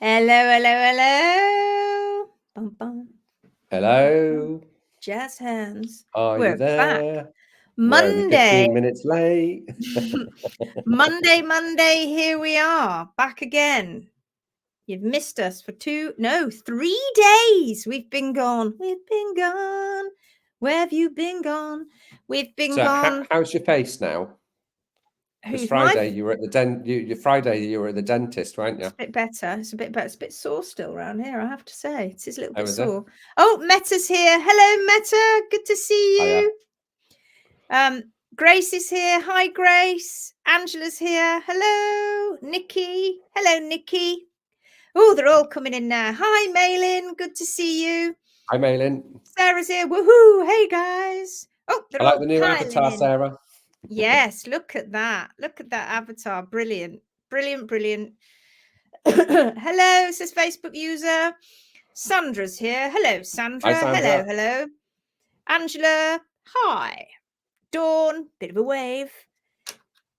Hello. Bum, bum. Hello. Jazz hands. Are We're you there? back. We're only Monday. 15 minutes late. Monday, here we are. Back again. You've missed us for 3 days. We've been gone. Where have you been gone? We've been gone. How's your face now? Because Friday you were at the Friday you were at the dentist, weren't you? It's a bit better. It's a bit better. It's a bit sore still around here, I have to say. It's a little bit was sore. Oh, Meta's here. Hello, Meta. Good to see you. Hiya. Grace is here. Hi, Grace. Angela's here. Hello, Nikki. Hello, Nikki. Oh, they're all coming in now. Hi, Maylin. Good to see you. Hi, Maylin. Sarah's here. Woohoo. Hey, guys. Oh, they're I all like the new avatar, in. Sarah. Yes, look at that. Look at that avatar. Brilliant. Brilliant, brilliant. Hello, says Facebook user. Sandra's here. Hello, Sandra. Hi, Sandra. Hello. Angela. Hi. Dawn. Bit of a wave.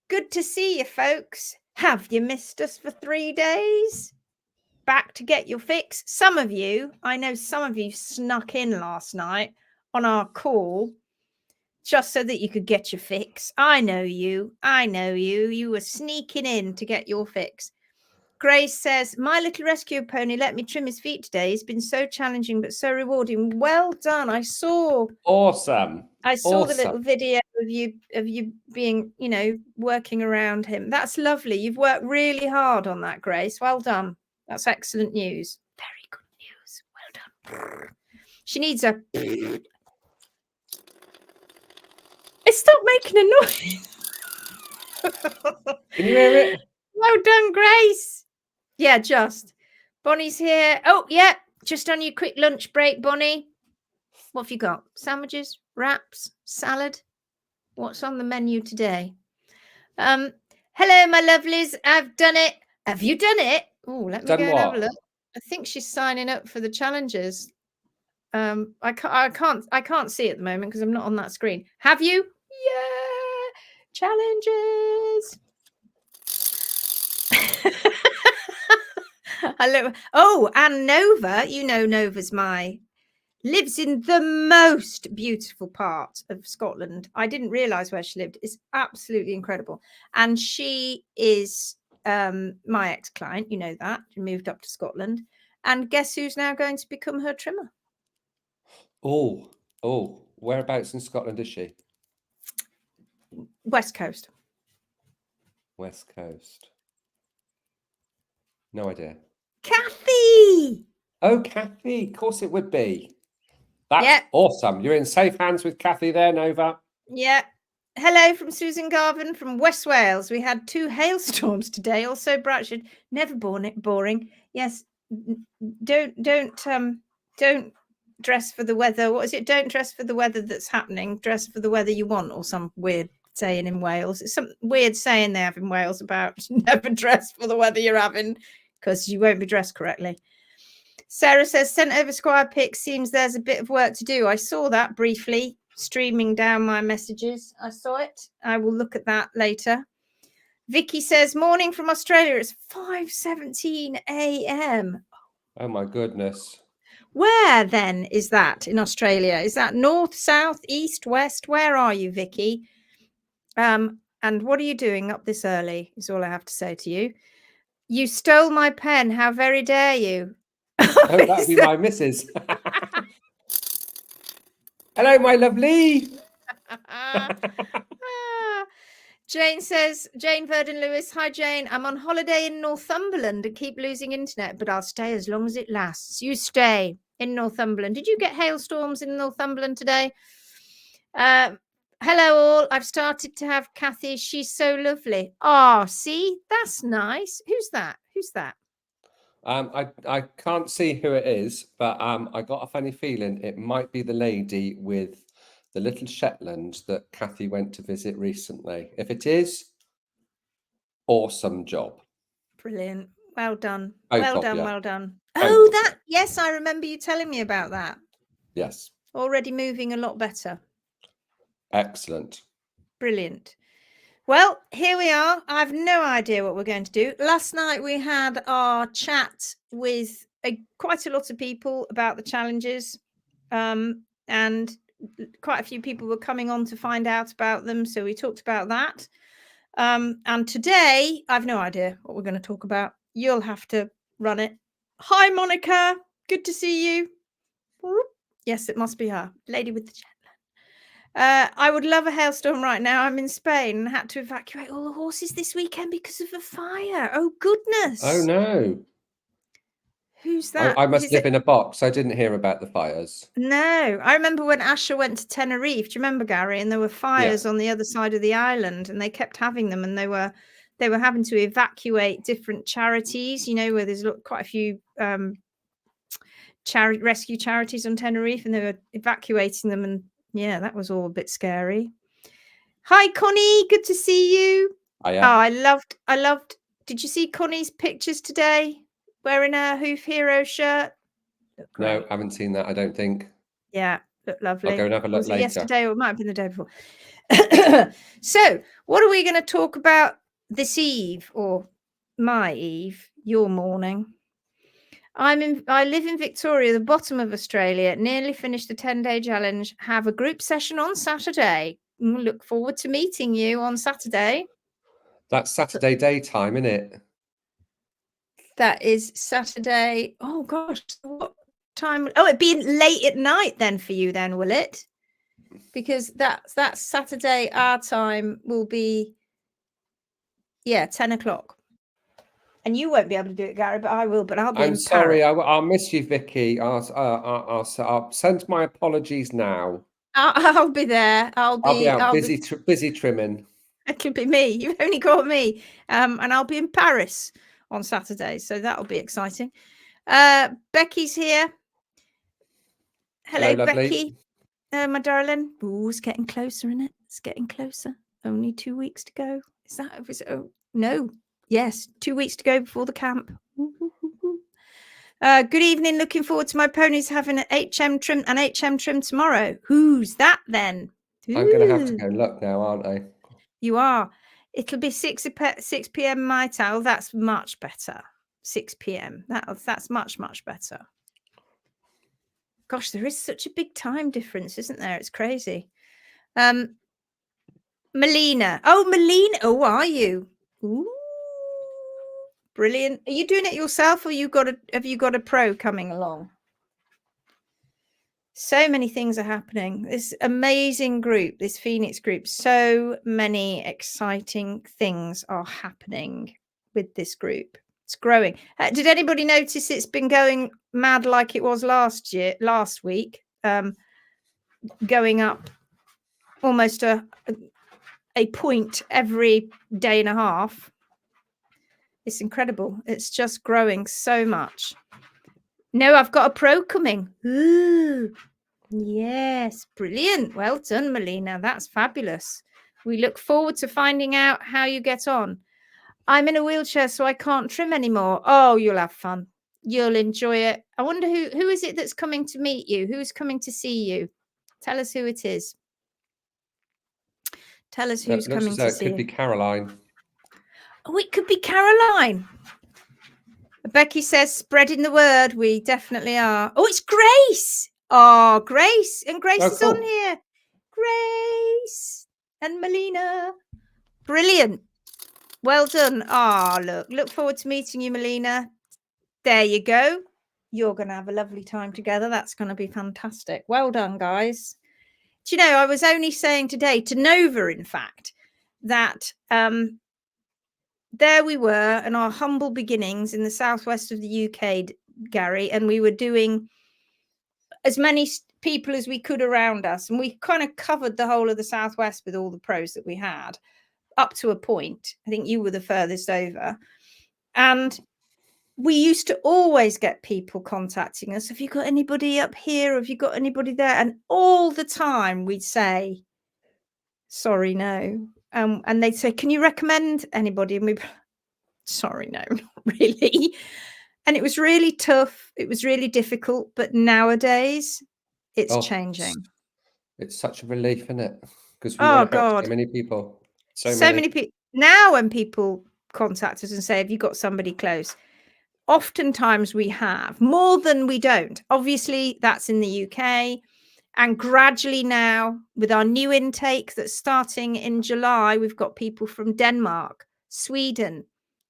Good to see you, folks. Have you missed us for 3 days? Back to get your fix. Some of you, I know some of you snuck in last night on our call just so that you could get your fix. I know you. You were sneaking in to get your fix. Grace says, my little rescue pony let me trim his feet today. It's been so challenging but so rewarding. Well done. I saw the little video of you being, working around him. That's lovely. You've worked really hard on that, Grace. Well done. That's excellent news. Very good news. Well done. She needs a Stop making a noise. Can you hear it? Well done, Grace. Yeah, just. Bonnie's here. Oh, yeah. Just on your quick lunch break, Bonnie. What have you got? Sandwiches, wraps, salad? What's on the menu today? Hello, my lovelies. I've done it. Have you done it? Oh, let me go and have a look. I think she's signing up for the challenges. I can't see at the moment because I'm not on that screen. Have you? Yeah, challenges. And Nova, Nova's lives in the most beautiful part of Scotland. I didn't realize where she lived. It's absolutely incredible. And she is my ex-client, you know that. She moved up to Scotland. And guess who's now going to become her trimmer? Oh, whereabouts in Scotland is she? West Coast. West Coast. No idea. Kathy! Oh, Kathy. Of course it would be. That's awesome. You're in safe hands with Kathy there, Nova. Yeah. Hello from Susan Garvin from West Wales. We had 2 hailstorms today. Also, Bratchford. Never boring. Yes. Don't dress for the weather. What is it? Don't dress for the weather that's happening. Dress for the weather you want, or some weird saying in Wales. It's some weird saying they have in Wales about never dress for the weather you're having because you won't be dressed correctly. Sarah says, sent over Squire pics. Seems there's a bit of work to do. I saw that briefly streaming down my messages. I saw it. I will look at that later. Vicky says, morning from Australia. It's 5:17 a.m. Oh, my goodness. Where then is that in Australia? Is that north, south, east, west? Where are you, Vicky? And what are you doing up this early is all I have to say to you. You stole my pen. How very dare you? Oh, that'd be my missus. Hello, my lovely. Jane says, Jane Verdon Lewis, hi Jane, I'm on holiday in Northumberland and keep losing internet, but I'll stay as long as it lasts. You stay in Northumberland. Did you get hailstorms in Northumberland today? Hello all. I've started to have Kathy. She's so lovely. Oh, see, that's nice. Who's that? I can't see who it is, but I got a funny feeling it might be the lady with the little Shetland that Kathy went to visit recently. If it is, awesome job. Brilliant. Well done. Well done. Oh, that, yes, I remember you telling me about that. Well, here we are. I have no idea what we're going to do. Last night we had our chat with quite a lot of people about the challenges, and quite a few people were coming on to find out about them. So we talked about that. And today, I have no idea what we're going to talk about. You'll have to run it. Hi, Monica. Good to see you. Yes, it must be her, lady with the jet. I would love a hailstorm right now. I'm in Spain and had to evacuate all the horses this weekend because of a fire. Oh, goodness. Oh, no. Who's that? I must live in a box. I didn't hear about the fires. No, I remember when Asher went to Tenerife. Do you remember, Garry? And there were fires on the other side of the island, and they kept having them, and they were having to evacuate different charities. You know, where there's quite a few rescue charities on Tenerife, and they were evacuating them, and yeah, that was all a bit scary. Hi, Connie. Good to see you. Yeah. Oh, I loved. Did you see Connie's pictures today? Wearing a Hoof Hero shirt. No, I haven't seen that, I don't think. Yeah, look lovely. I'll go and have a look Was it later. yesterday, or it might have been the day before? So, what are we going to talk about this eve, or my eve, your morning? I live in Victoria, the bottom of Australia. Nearly finished the 10-day challenge. Have a group session on Saturday. Look forward to meeting you on Saturday. That's Saturday daytime, isn't it? That is Saturday. Oh gosh, what time? Oh, it'd be late at night then for you, then, will it? Because that's Saturday. Our time will be 10 o'clock. And you won't be able to do it, Garry, but I will. But I'll be. I'm sorry. I'll miss you, Vicky. I'll send my apologies now. I'll be there. I'll be out busy trimming. It could be me. You've only got me. And I'll be in Paris on Saturday, so that'll be exciting. Becky's here. Hello, Becky. My darling. Ooh, it's getting closer, isn't it? It's getting closer. Only 2 weeks to go. Is that? Oh, no. Yes, 2 weeks to go before the camp. Good evening. Looking forward to my ponies having an HM trim tomorrow. Who's that then? Ooh. I'm going to have to go and look now, aren't I? You are. It'll be 6 p.m. my time. That's much better. 6 p.m. That's much better. Gosh, there is such a big time difference, isn't there? It's crazy. Melina. Oh, Melina. Oh, are you? Ooh, brilliant. Are you doing it yourself, or have you got a pro coming along? So many things are happening. This amazing group, this Phoenix group, so many exciting things are happening with this group. It's growing. Did anybody notice it's been going mad like it was last week? Going up almost a point every day and a half. It's incredible. It's just growing so much. No, I've got a pro coming. Ooh, yes, brilliant. Well done, Melina. That's fabulous. We look forward to finding out how you get on. I'm in a wheelchair, so I can't trim anymore. Oh, you'll have fun. You'll enjoy it. I wonder who is it that's coming to meet you? Who's coming to see you? Tell us who it is. Tell us who's coming to see you. It could be Caroline. Oh, it could be Caroline. Becky says, spreading the word. We definitely are. Oh, it's Grace. Oh, Grace. And Grace is on here. Grace and Melina. Brilliant. Well done. Oh, look forward to meeting you, Melina. There you go. You're going to have a lovely time together. That's going to be fantastic. Well done, guys. Do you know, I was only saying today to Nova, in fact, that there we were in our humble beginnings in the southwest of the UK, Garry, and we were doing as many people as we could around us. And we kind of covered the whole of the southwest with all the pros that we had up to a point. I think you were the furthest over. And we used to always get people contacting us. Have you got anybody up here? Have you got anybody there? And all the time we'd say, sorry, no. And they'd say, can you recommend anybody? And we'd be, sorry, no, not really. And it was really tough. It was really difficult. But nowadays, it's changing. It's such a relief, isn't it? Because we want to help so many people. So many people now, when people contact us and say, have you got somebody close? Oftentimes we have more than we don't. Obviously, that's in the UK. And gradually now, with our new intake that's starting in July, we've got people from Denmark, Sweden,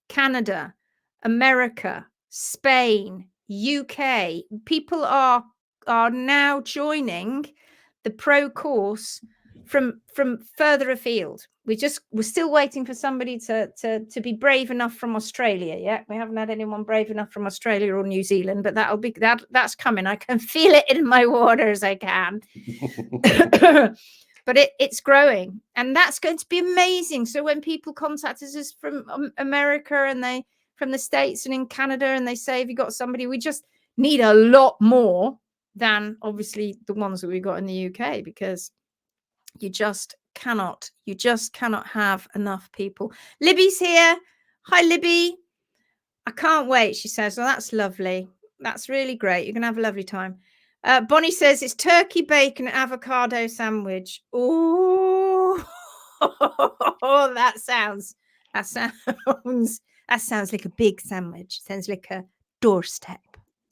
Canada, America, Spain, UK. People are now joining the pro course from further afield. We're still waiting for somebody to be brave enough from Australia. Yeah, we haven't had anyone brave enough from Australia or New Zealand, but that's coming. I can feel it in my waters. I can. But it's growing, and that's going to be amazing. So when people contact us from America and from the States and in Canada, and they say, have you got somebody? We just need a lot more than obviously the ones that we got in the UK, because you just cannot have enough people. Libby's here. Hi, Libby. I can't wait, she says. Well, that's lovely. That's really great. You're going to have a lovely time. Bonnie says it's turkey, bacon, avocado sandwich. Oh, that sounds like a big sandwich. Sounds like a doorstep.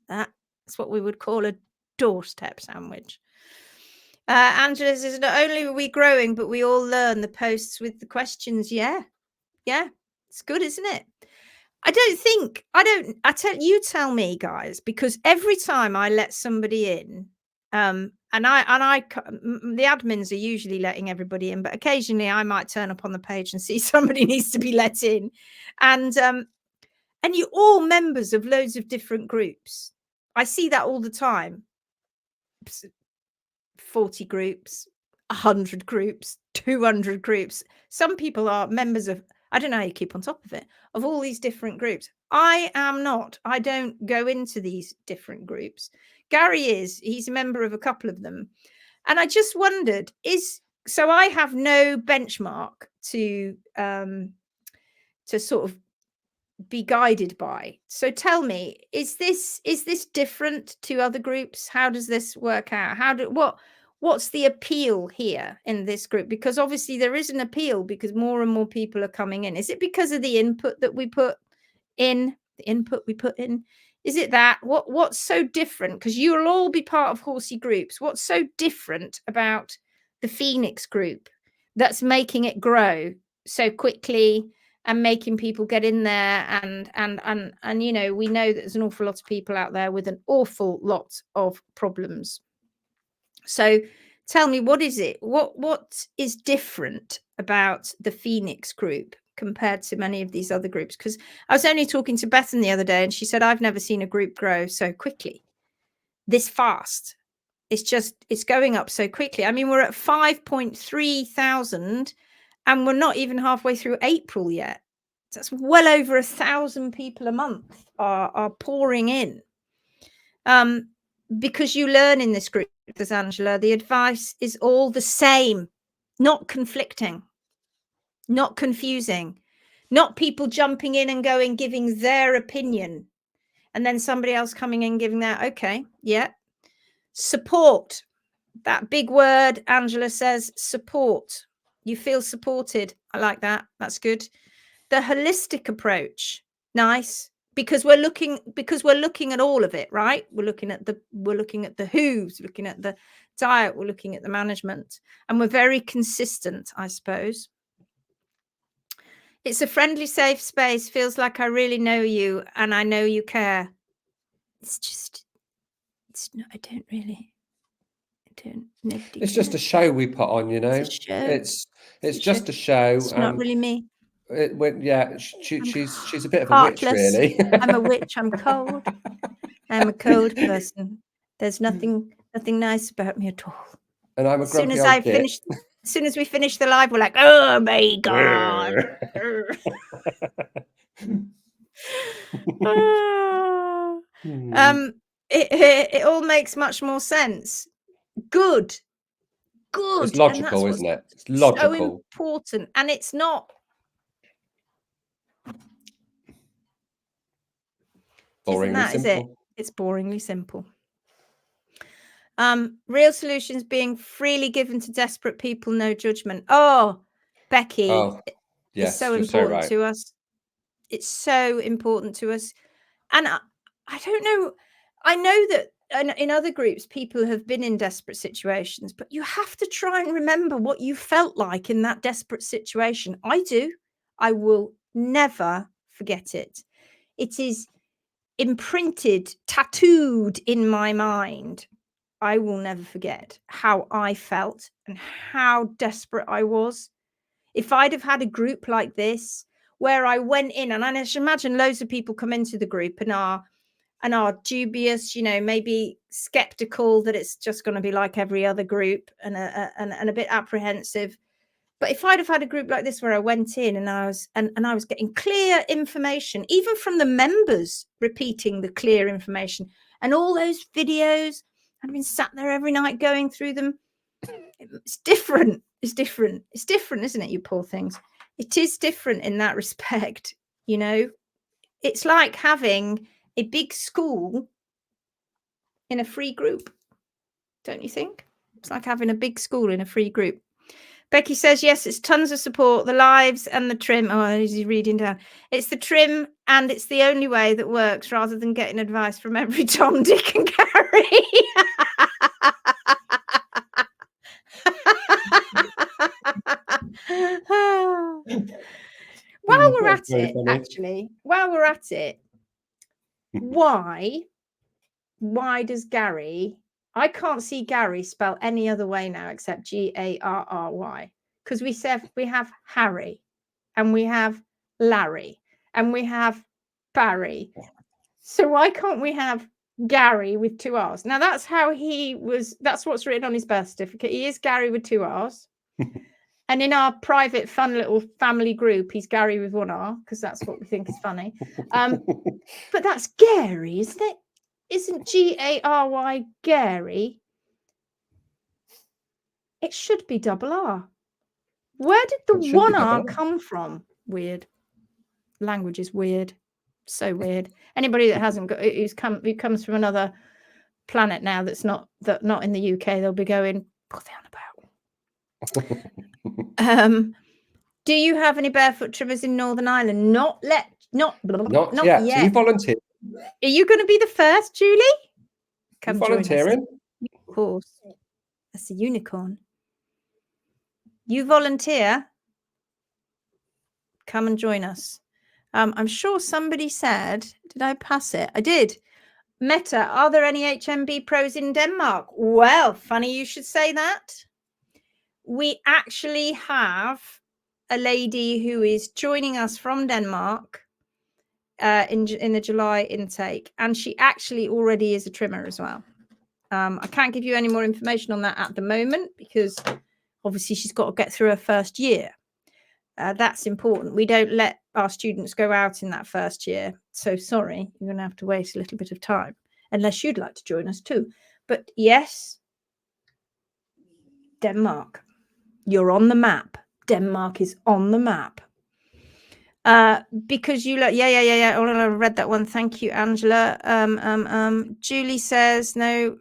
That's what we would call a doorstep sandwich. Angela says, not only are we growing, but we all learn. The posts with the questions. Yeah, it's good, isn't it? Tell me, guys, because every time I let somebody in, the admins are usually letting everybody in, but occasionally I might turn up on the page and see somebody needs to be let in, and you're all members of loads of different groups. I see that all the time. 40 groups, 100 groups, 200 groups. Some people are members of, I don't know how you keep on top of it, of all these different groups. I am not. I don't go into these different groups. Garry is. He's a member of a couple of them. And I just wondered, so I have no benchmark to sort of be guided by. So tell me, is this different to other groups? How does this work out? What's the appeal here in this group? Because obviously there is an appeal because more and more people are coming in. Is it because of the input that we put in? Is it that? What's so different? Because you'll all be part of horsey groups. What's so different about the Phoenix group that's making it grow so quickly and making people get in there? And you know, we know that there's an awful lot of people out there with an awful lot of problems. So tell me, what is it? What is different about the Phoenix group compared to many of these other groups? Because I was only talking to Bethan the other day, and she said, I've never seen a group grow so quickly, this fast. It's going up so quickly. I mean, we're at 5.3 thousand, and we're not even halfway through April yet. That's well over 1,000 people a month are pouring in. Because you learn in this group, as Angela, the advice is all the same, not conflicting, not confusing, not people jumping in and giving their opinion, and then somebody else coming in giving their, okay, yeah. Support, that big word, Angela says, support. You feel supported. I like that. That's good. The holistic approach, nice. Because we're looking at all of it, right? We're looking at the hooves, looking at the diet, we're looking at the management, and we're very consistent, I suppose. It's a friendly, safe space. Feels like I really know you and I know you care. It's not. I don't. It's just a show we put on, you know. It's a show. It's just a show. It's not really me. She's a bit of a Heartless. witch, really. I'm a witch. I'm cold. I'm a cold person. There's nothing nice about me at all. And I'm a grumpy old as soon as we finish the live, we're like, oh my god. It all makes much more sense. Good. It's logical, isn't it? It's logical. So important, and it's not boringly simple. Is it? It's boringly simple. Real solutions being freely given to desperate people, no judgment. Oh, Becky, Oh, is yes, so you're so important right. to us. It's so important to us. And I don't know, I know that in other groups, people have been in desperate situations, but you have to try and remember what you felt like in that desperate situation. I do. I will never forget it. It is imprinted, tattooed in my mind. I will never forget how I felt and how desperate I was. If I'd have had a group like this where I went in, and I should imagine loads of people come into the group and are dubious, you know, maybe skeptical that it's just going to be like every other group, and a bit apprehensive. But if I'd have had a group like this where I went in and I was getting clear information, even from the members repeating the clear information, and all those videos, I'd been sat there every night going through them. It's different. It's different. It's different, isn't it, you poor things? It is different in that respect, you know. It's like having a big school in a free group, don't you think? It's like having a big school in a free group. Becky says, yes, it's tons of support, the lives and the trim. Oh, is he reading down? It's the trim, and it's the only way that works, rather than getting advice from every Tom, Dick and Garry. While we're at it, actually, while we're at it, why does Garry, I can't see Garry spelled any other way now except Garry, because we have Harry, and we have Larry, and we have Barry. So why can't we have Garry with 2 R's? Now that's how he was, that's what's written on his birth certificate. He is Garry with 2 R's. And in our private fun little family group, he's Garry with 1 R, because that's what we think is funny. But that's Garry, isn't it? Isn't Garry Garry? It should be double R. Where did the 1 R come from? Weird. Language is weird. So weird. Anybody that hasn't got, who comes from another planet now that's not in the UK, they'll be going, what are they on about? Do you have any barefoot trimmers in Northern Ireland? Not yet. So you volunteer? Are you going to be the first, Julie? Come volunteering? Join us. Of course. That's a unicorn. You volunteer? Come and join us. I'm sure somebody said, did I pass it? I did. Meta, are there any HMB pros in Denmark? Well, funny you should say that. We actually have a lady who is joining us from Denmark in the July intake, and she actually already is a trimmer as well. I can't give you any more information on that at the moment, because obviously she's got to get through her first year. That's important. We don't let our students go out in that first year. So sorry, you're going to have to wait a little bit of time, unless you'd like to join us too. But yes, Denmark, you're on the map. Denmark is on the map. Because you look, yeah. Oh, I read that one. Thank you, Angela. Julie says, no,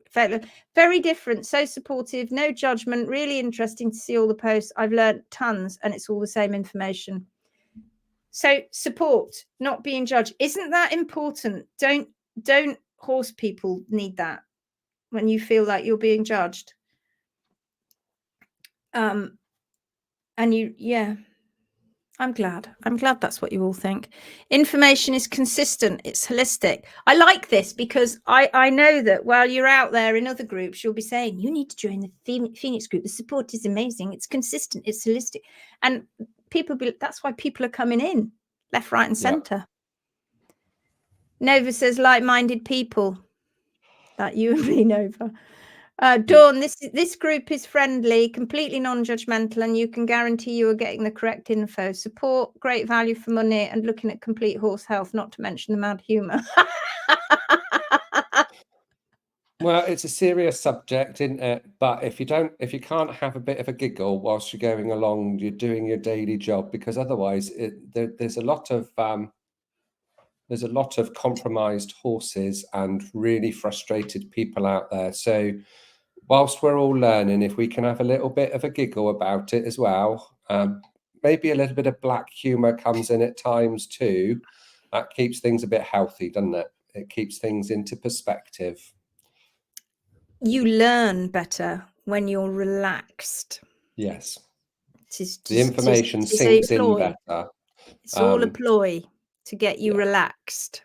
very different, so supportive, no judgment, really interesting to see all the posts. I've learned tons, and it's all the same information. So support, not being judged. Isn't that important? Don't horse people need that when you feel like you're being judged. And you, yeah. I'm glad that's what you all think. Information is consistent. It's holistic. I like this because I know that while you're out there in other groups, you'll be saying, you need to join the Phoenix group. The support is amazing. It's consistent. It's holistic. And that's why people are coming in left, right, and center. Yeah. Nova says like-minded people. Like you and me, Nova. Dawn, this group is friendly, completely non-judgmental, and you can guarantee you are getting the correct info. Support, great value for money, and looking at complete horse health, not to mention the mad humour. Well, it's a serious subject, isn't it? But if you can't have a bit of a giggle whilst you're going along, you're doing your daily job, because otherwise there's a lot of compromised horses and really frustrated people out there. So whilst we're all learning, if we can have a little bit of a giggle about it as well, maybe a little bit of black humor comes in at times too. That keeps things a bit healthy, doesn't it? It keeps things into perspective. You learn better when you're relaxed. Yes. Tis The information a sinks in ploy. better. It's all a ploy to get you yeah. relaxed.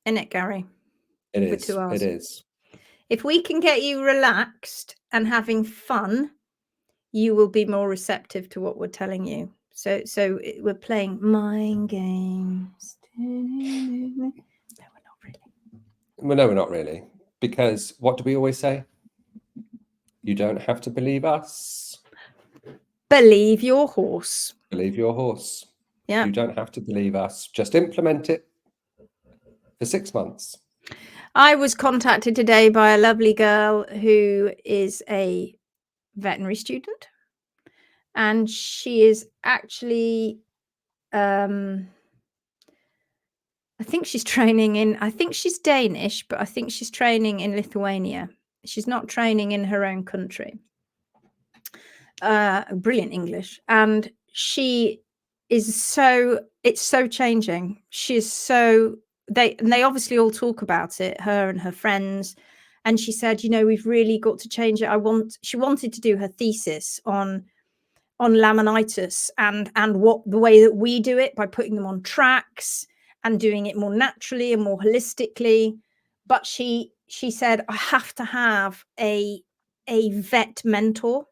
Isn't it, Garry? It With is. 2 R's. It is. If we can get you relaxed and having fun, you will be more receptive to what we're telling you. So we're playing mind games. No, we're not really. Well, no, we're not really. Because what do we always say? You don't have to believe us. Believe your horse. Believe your horse. Yeah. You don't have to believe us. Just implement it for 6 months. I was contacted today by a lovely girl who is a veterinary student. And she is actually, I think she's training in, I think she's Danish, but I think she's training in Lithuania. She's not training in her own country. Brilliant English. And she is it's so changing. She's so, they obviously all talk about it, her and her friends. And she said, you know, we've really got to change it. She wanted to do her thesis on laminitis and what the way that we do it by putting them on tracks and doing it more naturally and more holistically. But she said, I have to have a vet mentor.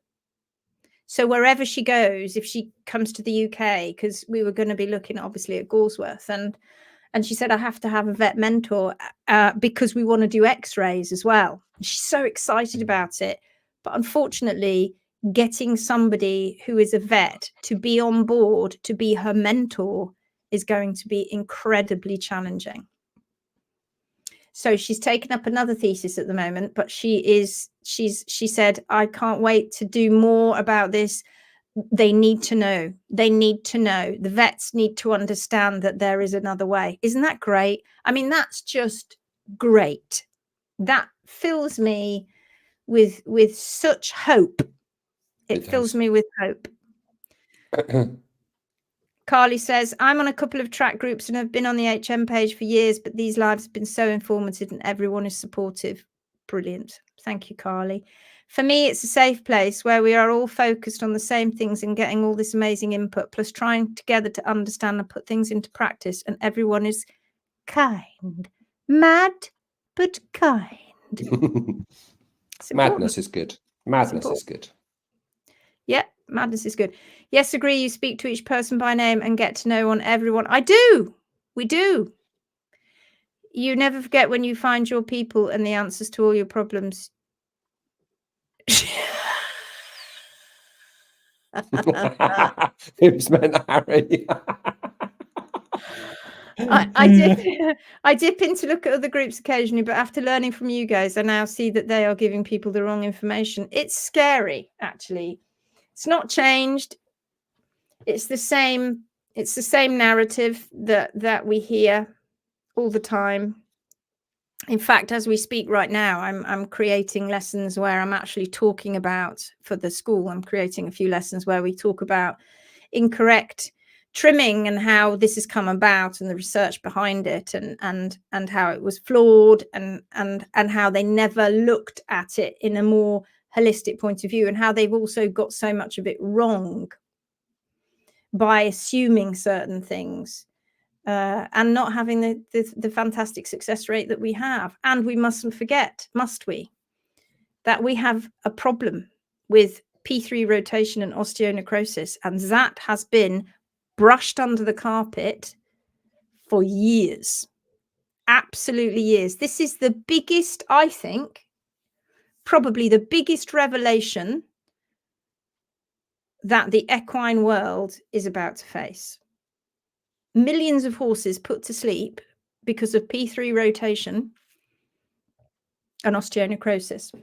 So wherever she goes, if she comes to the UK, because we were going to be looking obviously at Galsworth, and she said, I have to have a vet mentor because we want to do x-rays as well. She's so excited about it. But unfortunately, getting somebody who is a vet to be on board, to be her mentor, is going to be incredibly challenging. So she's taken up another thesis at the moment, but she said, I can't wait to do more about this. They need to know. They need to know. The vets need to understand that there is another way. Isn't that great? I mean, that's just great. That fills me with such hope. It fills me with hope. Carly says, I'm on a couple of track groups and have been on the HM page for years, but these lives have been so informative and everyone is supportive. Brilliant. Thank you, Carly. For me, it's a safe place where we are all focused on the same things and getting all this amazing input, plus trying together to understand and put things into practice. And everyone is kind. Mad, but kind. Madness is good. Madness is good. Yeah, madness is good. Yes, agree. You speak to each person by name and get to know on everyone. I do. We do. You never forget when you find your people and the answers to all your problems. Who's meant Harry? I dip in to look at other groups occasionally, but after learning from you guys, I now see that they are giving people the wrong information. It's scary, actually. It's not changed. It's the same narrative that we hear all the time. In fact, as we speak right now, I'm creating lessons where I'm actually talking about, for the school, I'm creating a few lessons where we talk about incorrect trimming and how this has come about and the research behind it and how it was flawed and how they never looked at it in a more holistic point of view, and how they've also got so much of it wrong by assuming certain things. And not having the fantastic success rate that we have. And we mustn't forget, must we, that we have a problem with P3 rotation and osteonecrosis, and that has been brushed under the carpet for years, absolutely years. This is the biggest, I think, probably the biggest revelation that the equine world is about to face. Millions of horses put to sleep because of P3 rotation and osteonecrosis,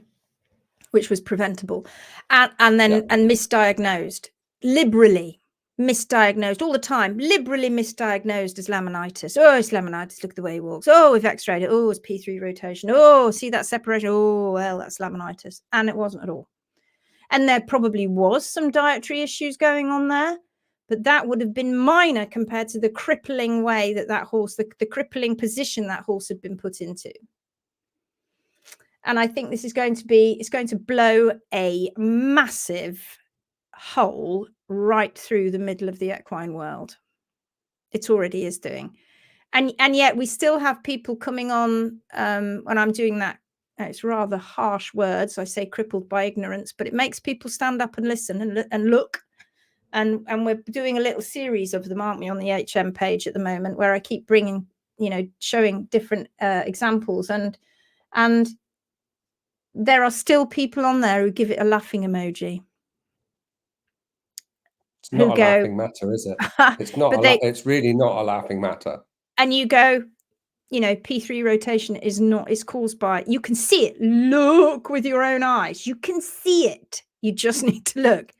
which was preventable, and misdiagnosed, liberally misdiagnosed all the time, liberally misdiagnosed as laminitis. Oh, it's laminitis. Look at the way he walks. Oh, we've x-rayed it. Oh, it's P3 rotation. Oh, see that separation. Oh, well, that's laminitis. And it wasn't at all. And there probably was some dietary issues going on there, but that would have been minor compared to the crippling way that horse, the crippling position that horse had been put into. And I think this is going to be, it's going to blow a massive hole right through the middle of the equine world. It already is doing. And yet we still have people coming on when I'm doing that. It's rather harsh words. I say crippled by ignorance, but it makes people stand up and listen and look. And we're doing a little series of them, aren't we, on the HM page at the moment, where I keep bringing, you know, showing different examples. And there are still people on there who give it a laughing emoji. It's not a laughing matter, is it? It's not. It's really not a laughing matter. And you go, you know, P3 rotation is caused by, you can see it. Look with your own eyes. You can see it. You just need to look.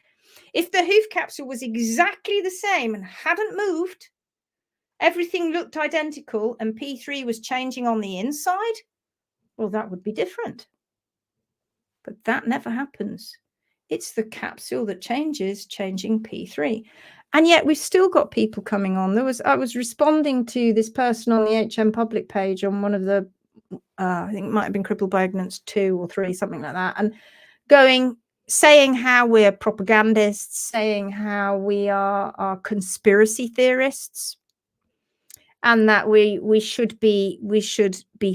If the hoof capsule was exactly the same and hadn't moved, everything looked identical, and P3 was changing on the inside, well, that would be different. But that never happens. It's the capsule that changes, changing P3. And yet we've still got people coming on. I was responding to this person on the HM public page on one of the, I think it might have been Crippled by Ignorance 2 or 3, something like that. And saying how we're propagandists, saying how we are conspiracy theorists, and that we should be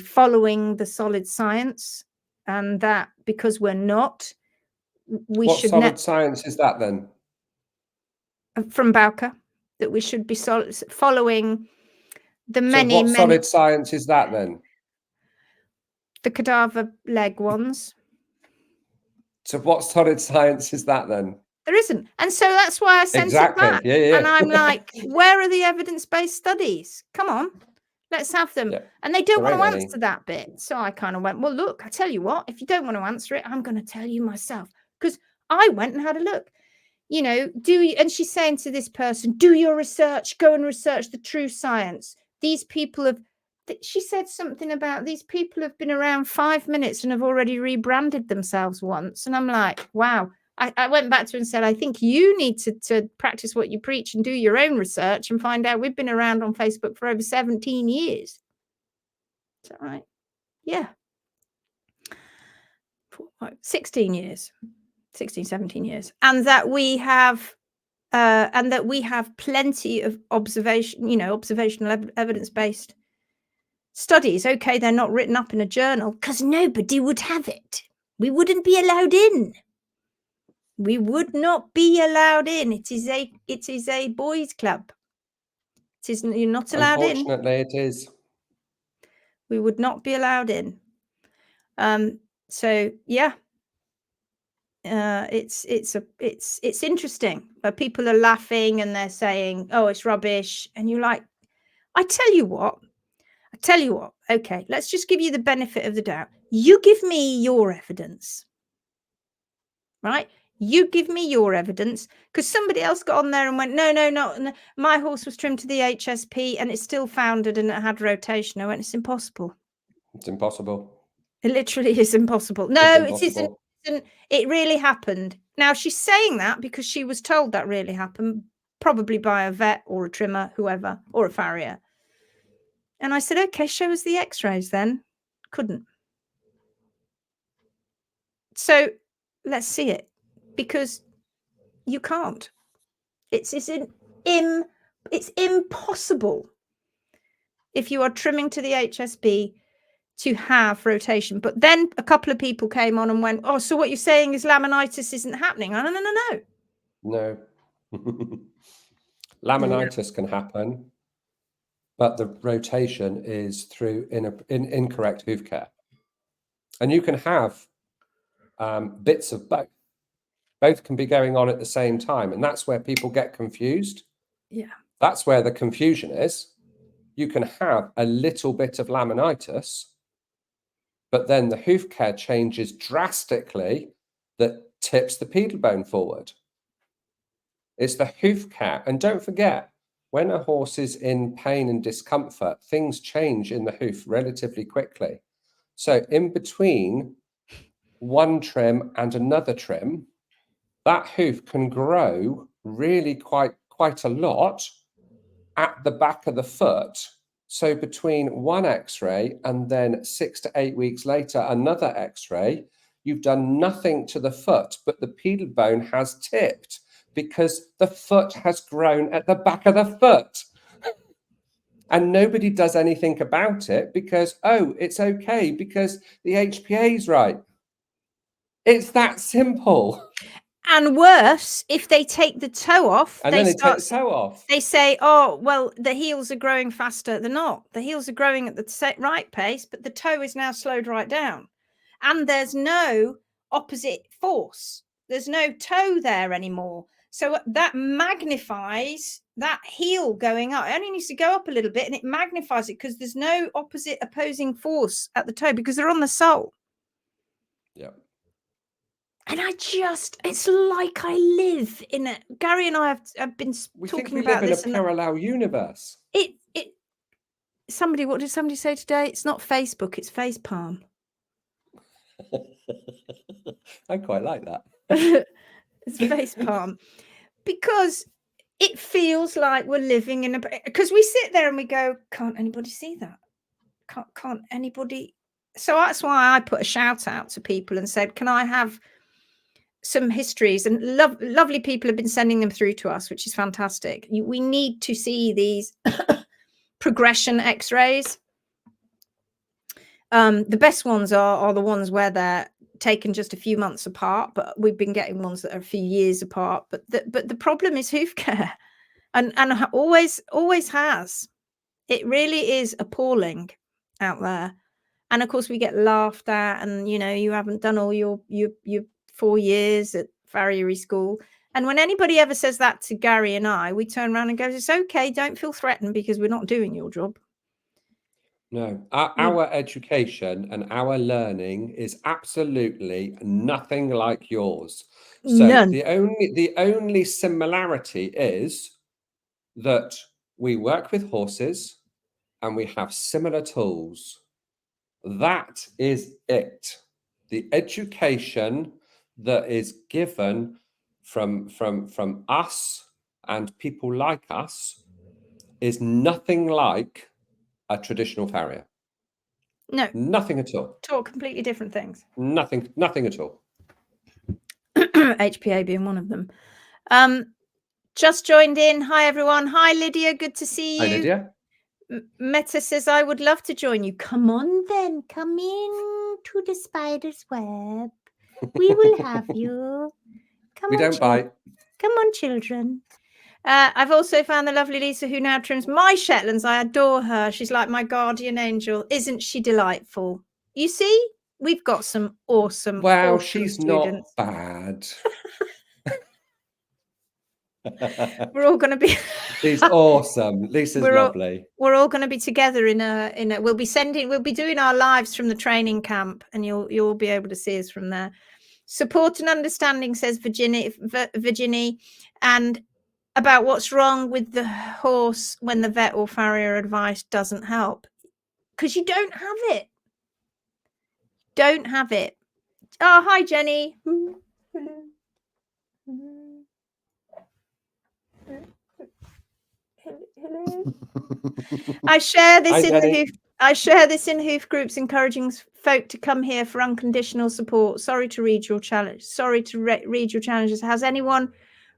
following the solid science, and that because we're not, we what should. What solid science is that then? From Bowker, that we should be following the many. So what solid science is that then? The cadaver leg ones. So what solid science is that then? There isn't. And so that's why I sent it back. Yeah. And I'm like, where are the evidence-based studies? Come on, let's have them. Yeah. And they don't want to answer that bit. So I kind of went, well, look, I tell you what, if you don't want to answer it, I'm going to tell you myself. Because I went and had a look. You know, and she's saying to this person, do your research, go and research the true science. These people have, she said something about these people have been around 5 minutes and have already rebranded themselves once. And I'm like, wow. I went back to her and said, I think you need to practice what you preach and do your own research and find out we've been around on Facebook for over 17 years. Is that right? Yeah. 16 years. 16, 17 years. And that we have plenty of observational evidence-based studies. Okay, they're not written up in a journal because nobody would have it. We wouldn't be allowed in. We would not be allowed in. It is a boys' club. You're not allowed in. Unfortunately, it is. We would not be allowed in. So yeah. It's interesting, but people are laughing and they're saying, oh, it's rubbish. And you're like, I tell you what, okay, let's just give you the benefit of the doubt. You give me your evidence, right? You give me your evidence, because somebody else got on there and went, no, my horse was trimmed to the HSP and it's still foundered and it had rotation. I went, it's impossible. It's impossible. It literally is impossible. No, it isn't. It really happened. Now, she's saying that because she was told that really happened, probably by a vet or a trimmer, whoever, or a farrier. And I said, okay, show us the x-rays then. Couldn't. So let's see it, because you can't. It's impossible if you are trimming to the HSP to have rotation. But then a couple of people came on and went, oh, so what you're saying is laminitis isn't happening? No. Laminitis can happen, but the rotation is through incorrect hoof care. And you can have bits of both. Both can be going on at the same time. And that's where people get confused. Yeah. That's where the confusion is. You can have a little bit of laminitis, but then the hoof care changes drastically that tips the pedal bone forward. It's the hoof care. And don't forget, when a horse is in pain and discomfort, things change in the hoof relatively quickly. So in between one trim and another trim, that hoof can grow really quite a lot at the back of the foot. So between one x-ray and then 6 to 8 weeks later, another x-ray, you've done nothing to the foot, but the pedal bone has tipped because the foot has grown at the back of the foot. And nobody does anything about it because, oh, it's okay because the HPA is right. It's that simple. And worse, if they take the toe off, And then they take the toe off. They say, oh, well, the heels are growing faster. They're not. The heels are growing at the right pace, but the toe is now slowed right down. And there's no opposite force. There's no toe there anymore. So that magnifies that heel going up. It only needs to go up a little bit and it magnifies it because there's no opposing force at the toe because they're on the sole. Yeah. And it's like I live in a, Garry and I have been talking about this. We live in a parallel universe. What did somebody say today? It's not Facebook, it's Facepalm. I quite like that. It's Facepalm. Because it feels like we're living in because we sit there and we go, can't anybody see that? Can't anybody? So that's why I put a shout out to people and said, can I have some histories? And lovely people have been sending them through to us, which is fantastic. We need to see these progression x-rays. The best ones are the ones where they're taken just a few months apart, but we've been getting ones that are a few years apart. But the problem is hoof care, and always has. It really is appalling out there. And of course we get laughed at, and you haven't done all your 4 years at farrier school. And when anybody ever says that to Garry and I, we turn around and go, it's okay, don't feel threatened because we're not doing your job. No, our education and our learning is absolutely nothing like yours. So None. The only similarity is that we work with horses and we have similar tools. That is it. The education that is given from us and people like us is nothing like a traditional farrier. No, nothing at all. Talk completely different things. Nothing at all. HPA being one of them. Just joined in. Hi everyone. Hi Lydia, good to see you. Hi Lydia. Meta says, I would love to join you. Come on then, come in to the spider's web. We will have you. Come we on, don't bite. Come on, children. I've also found the lovely Lisa who now trims my Shetlands. I adore her. She's like my guardian angel. Isn't she delightful? You see, we've got some awesome. Wow, awesome she's students. not bad. We're all going to be. She's awesome. Lisa's lovely. We're all going to be together in a. We'll be doing our lives from the training camp, and you'll be able to see us from there. Support and understanding, says Virginie, and about what's wrong with the horse when the vet or farrier advice doesn't help, because you don't have it. Don't have it. Oh, hi Jenny. Hello. I share this in hoof groups, encouraging folk to come here for unconditional support. Sorry to read your challenge. Sorry to read your challenges. Has anyone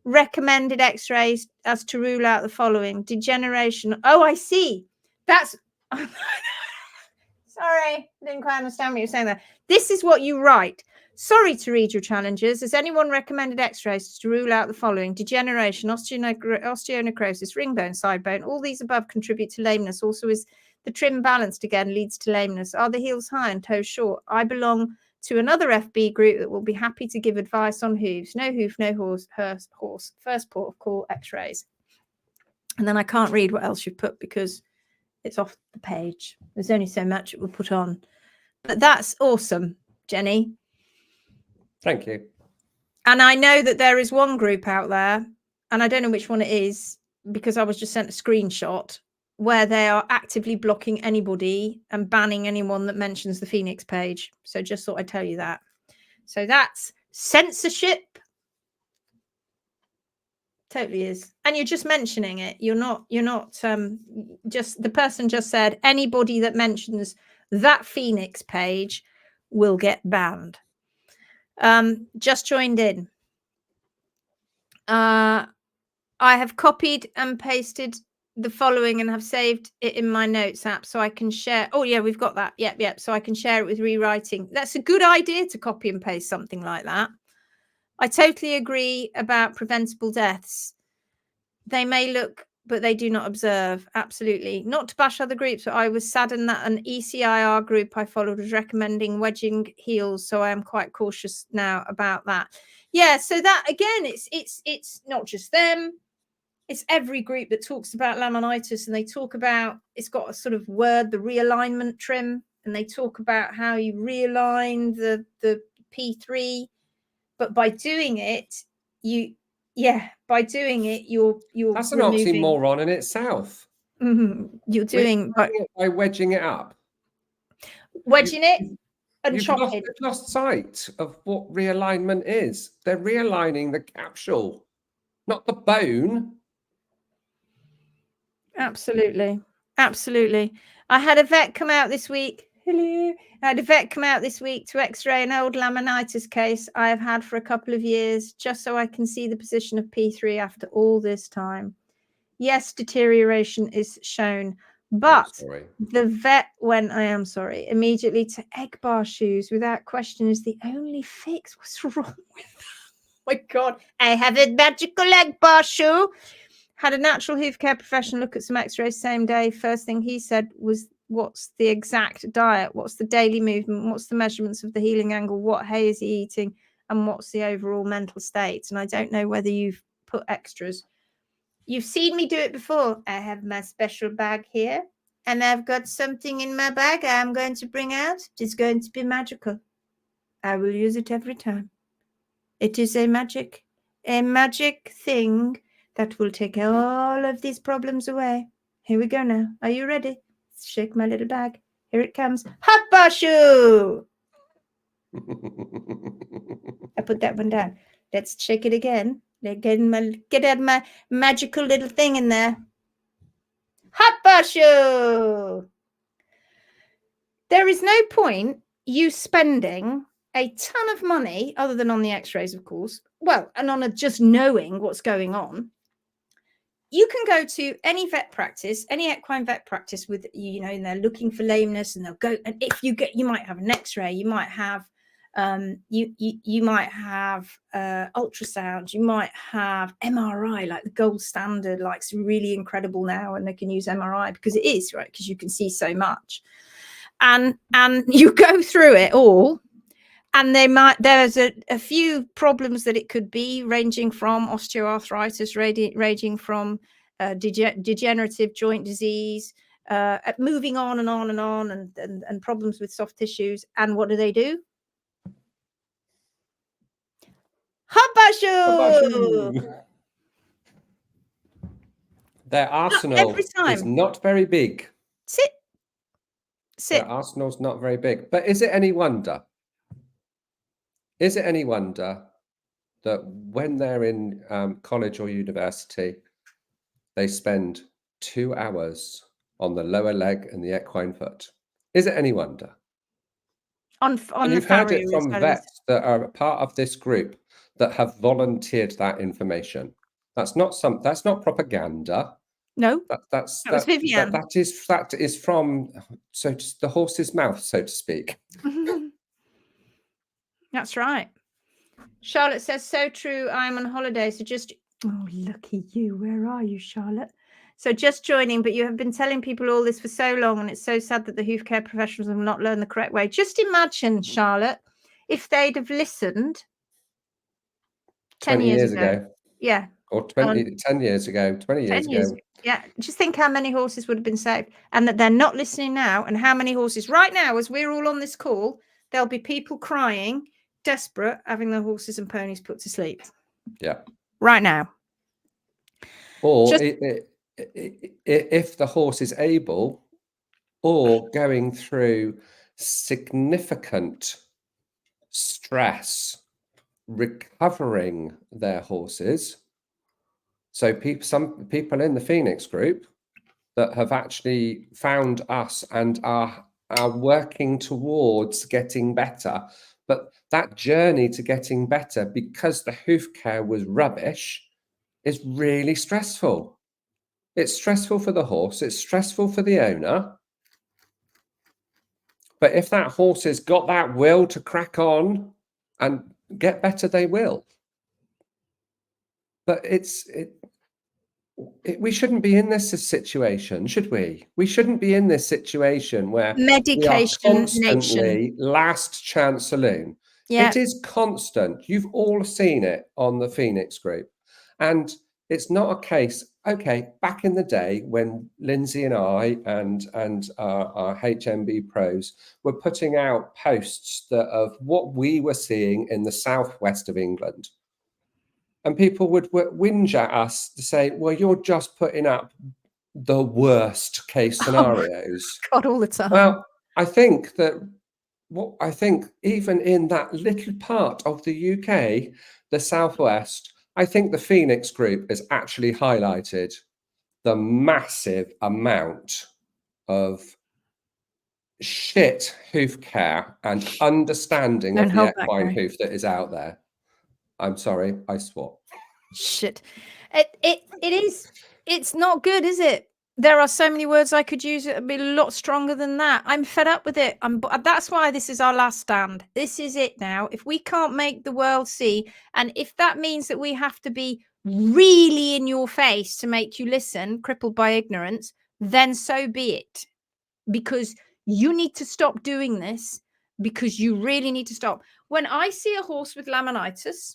recommended x-rays as to rule out the following? Degeneration. Oh, I see. That's sorry, didn't quite understand what you're saying there. This is what you write. Sorry to read your challenges. Has anyone recommended x-rays to rule out the following? Degeneration, osteonecrosis, ring bone, side bone. All these above contribute to lameness. Also, is the trim balanced again leads to lameness? Are the heels high and toes short? I belong to another FB group that will be happy to give advice on hooves. No hoof, no horse. First port of call, x-rays. And then I can't read what else you've put because it's off the page. There's only so much it will put on. But that's awesome, Jenny. Thank you. And I know that there is one group out there, and I don't know which one it is because I was just sent a screenshot where they are actively blocking anybody and banning anyone that mentions the Phoenix page. So just thought I'd tell you that. So that's censorship Totally is. And you're just mentioning it. You're not just, the person just said anybody that mentions that Phoenix page will get banned. Just joined in. I have copied and pasted the following and have saved it in my notes app so I can share. Oh yeah, we've got that. Yep. So I can share it with rewriting. That's a good idea to copy and paste something like that. I totally agree about preventable deaths. They may look, but they do not observe. Absolutely. Not to bash other groups, but I was saddened that an ECIR group I followed was recommending wedging heels. So I am quite cautious now about that. Yeah. So that again, it's not just them. It's every group that talks about laminitis, and they talk about, it's got a sort of word, the realignment trim, and they talk about how you realign the P3, but by doing it, you're That's an removing, oxymoron in itself. you're doing by wedging it up. Wedging it and You've chopping. lost sight of what realignment is. They're realigning the capsule, not the bone. Absolutely. I had a vet come out this week. Hello. I had a vet come out this week to x-ray an old laminitis case I have had for a couple of years, just so I can see the position of P3 after all this time. Yes, deterioration is shown, but the vet went, I am sorry, immediately to egg bar shoes without question is the only fix. What's wrong with that? Oh my God, I have a magical egg bar shoe. Had a natural hoof care professional look at some x-rays same day. First thing he said was, what's the exact diet? What's the daily movement? What's the measurements of the healing angle? What hay is he eating? And what's the overall mental state? And I don't know whether you've put extras. You've seen me do it before. I have my special bag here, and I've got something in my bag I'm going to bring out. It's going to be magical. I will use it every time. It is a magic thing that will take all of these problems away. Here we go now. Are you ready? Let's shake my little bag. Here it comes. Hot bar shoe. I put that one down. Let's shake it again. Get out my magical little thing in there. Hot bar shoe. There is no point you spending a ton of money, other than on the x-rays, of course, well, and on just knowing what's going on. You can go to any vet practice, any equine vet practice with, and they're looking for lameness, and they'll go, and if you might have an x-ray, you might have you might have ultrasound, you might have MRI, like the gold standard, like it's really incredible now, and they can use MRI because it is, right, because you can see so much, and you go through it all. And there's a few problems that it could be, ranging from osteoarthritis, ranging from degenerative joint disease, moving on and on and on, and problems with soft tissues. And what do? Hot bar shoe! Their arsenal is not very big. Sit. Their arsenal's not very big. But is it any wonder? Is it any wonder that when they're in college or university, they spend 2 hours on the lower leg and the equine foot? Is it any wonder? And you've heard it from vets that are a part of this group that have volunteered that information. That's not propaganda. No, that is from the horse's mouth, so to speak. That's right. Charlotte says, so true. I'm on holiday, so just, oh, lucky you. Where are you, Charlotte? So just joining, but you have been telling people all this for so long, and it's so sad that the hoof care professionals have not learned the correct way. Just imagine, Charlotte, if they'd have listened 10 years ago. Yeah. Or 10 years ago, 20 years ago. Yeah. Just think how many horses would have been saved, and that they're not listening now, and how many horses right now, as we're all on this call, there'll be people crying, desperate, having their horses and ponies put to sleep. Yeah. Right now. Or if the horse is able, or going through significant stress recovering their horses, So some people in the Phoenix group that have actually found us and are working towards getting better. But that journey to getting better, because the hoof care was rubbish, is really stressful. It's stressful for the horse. It's stressful for the owner. But if that horse has got that will to crack on and get better, they will. But we shouldn't be in this situation, should we? We shouldn't be in this situation where we are Medication nation. constantly last chance saloon. Yeah. It is constant. You've all seen it on the Phoenix group. And it's not a case, okay, back in the day when Lindsay and I and our HMB pros were putting out posts of what we were seeing in the southwest of England. And people would whinge at us to say, well, you're just putting up the worst case scenarios. God, all the time. Well, I think even in that little part of the UK, the southwest, I think the Phoenix group has actually highlighted the massive amount of shit hoof care and understanding of the equine hoof that is out there. I'm sorry, I swore. Shit. It's not good, is it? There are so many words I could use that would be a lot stronger than that. I'm fed up with it. That's why this is our last stand. This is it now. If we can't make the world see, and if that means that we have to be really in your face to make you listen, crippled by ignorance, then so be it. Because you need to stop doing this, because you really need to stop. When I see a horse with laminitis,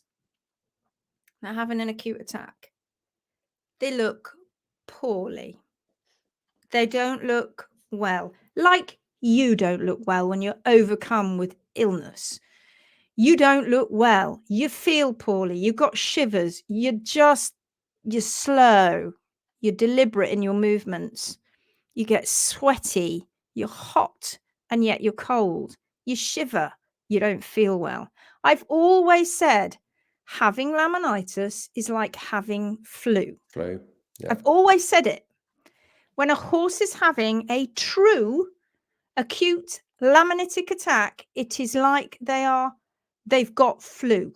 they're having an acute attack, they look poorly. They don't look well. Like you don't look well when you're overcome with illness. You don't look well. You feel poorly. You've got shivers. You're slow. You're deliberate in your movements. You get sweaty. You're hot, and yet you're cold. You shiver. You don't feel well. I've always said having laminitis is like having flu. Yeah. I've always said it. When a horse is having a true acute laminitic attack, it is like they've got flu.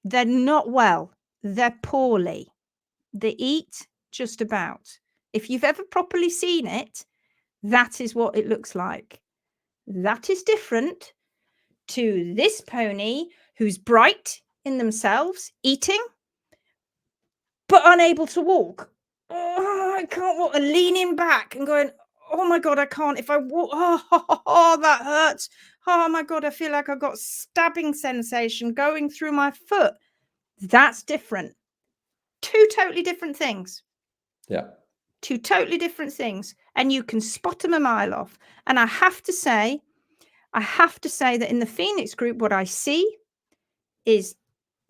They're not well. They're poorly. They eat just about. If you've ever properly seen it, that is what it looks like. That is different to this pony who's bright in themselves, eating, but unable to walk. Oh, I can't walk, and leaning back and going, oh my God, I can't. If I walk, oh, that hurts. Oh my God, I feel like I've got stabbing sensation going through my foot. That's different. Two totally different things. Yeah. Two totally different things. And you can spot them a mile off. And I have to say that in the Phoenix group, what I see is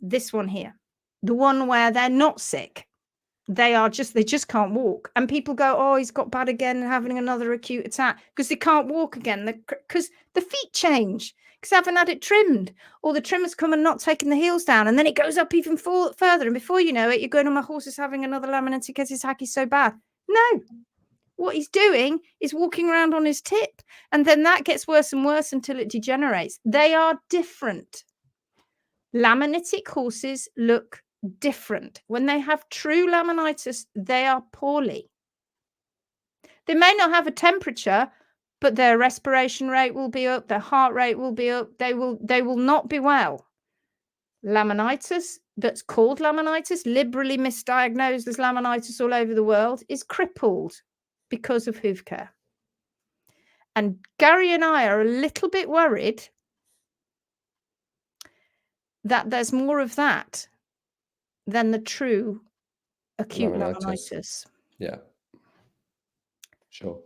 this one here, the one where they're not sick. They just can't walk. And people go, oh, he's got bad again and having another acute attack because they can't walk again. Because the feet change because they haven't had it trimmed, or the trimmer's come and not taken the heels down. And then it goes up even further. And before you know it, you're going, oh, my horse is having another laminitic attack. He's so bad. No, what he's doing is walking around on his tip. And then that gets worse and worse until it degenerates. They are different. Laminitic horses look different. When they have true laminitis, they are poorly. They may not have a temperature, but their respiration rate will be up, their heart rate will be up, they will not be well. Laminitis, that's called laminitis, liberally misdiagnosed as laminitis all over the world, is crippled because of hoof care. And Garry and I are a little bit worried that there's more of that than the true acute laminitis. Yeah. Sure.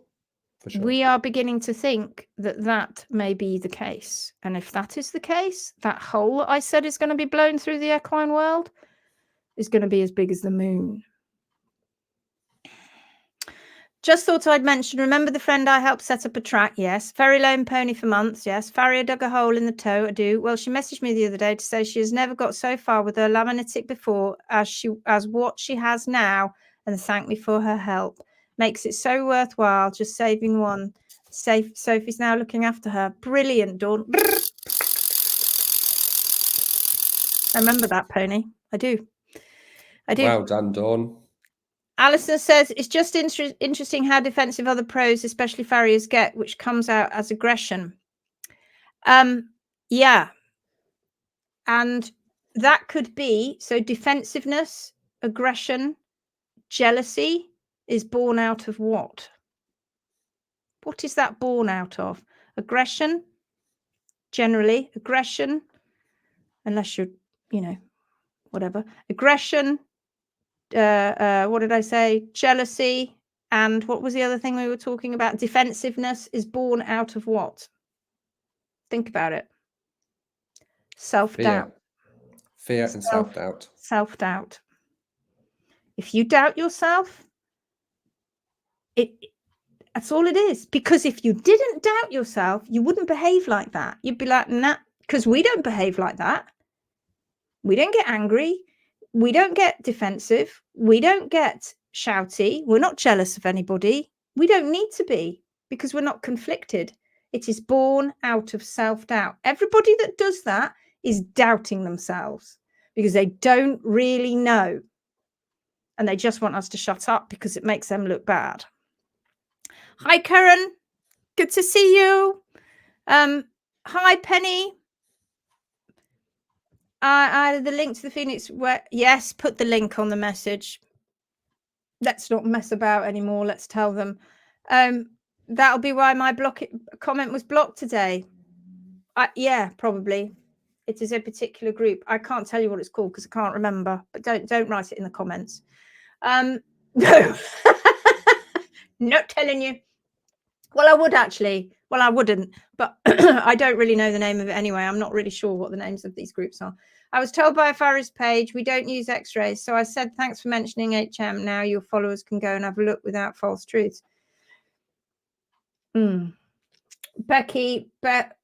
For sure. We are beginning to think that that may be the case. And if that is the case, that hole that I said is going to be blown through the equine world is going to be as big as the moon. Just thought I'd mention, remember the friend I helped set up a track? Yes. Very lame pony for months. Yes. Farrier dug a hole in the toe. I do. Well, she messaged me the other day to say she has never got so far with her laminitic before as what she has now, and thanked me for her help. Makes it so worthwhile just saving one. Sophie's now looking after her. Brilliant, Dawn. I remember that pony. I do. Well done, Dawn. Alison says, it's just interesting how defensive other pros, especially farriers, get, which comes out as aggression. Yeah. And that could be, so defensiveness, aggression, jealousy is born out of what? What is that born out of? Aggression, generally. Aggression, unless you're, whatever. Aggression, what did I say? Jealousy. And what was the other thing we were talking about? Defensiveness is born out of what? Think about it. Self-doubt. Fear and self-doubt. Self-doubt. If you doubt yourself, that's all it is. Because if you didn't doubt yourself, you wouldn't behave like that. You'd be like, nah, because we don't behave like that. We don't get angry. We don't get defensive. We don't get shouty. We're not jealous of anybody. We don't need to be, because we're not conflicted. It is born out of self-doubt. Everybody that does that is doubting themselves because they don't really know. And they just want us to shut up because it makes them look bad. Hi, Karen. Good to see you. Hi, Penny. I the link to the Phoenix. Yes, put the link on the message. Let's not mess about anymore. Let's tell them. That'll be why my comment was blocked today. Yeah, probably. It is a particular group. I can't tell you what it's called because I can't remember. But don't write it in the comments. No, not telling you. Well, I would actually. Well, I wouldn't, but I don't really know the name of it anyway. I'm not really sure what the names of these groups are. I was told by a farrier's page, we don't use x-rays. So I said, thanks for mentioning HM. Now your followers can go and have a look without false truths. Becky, but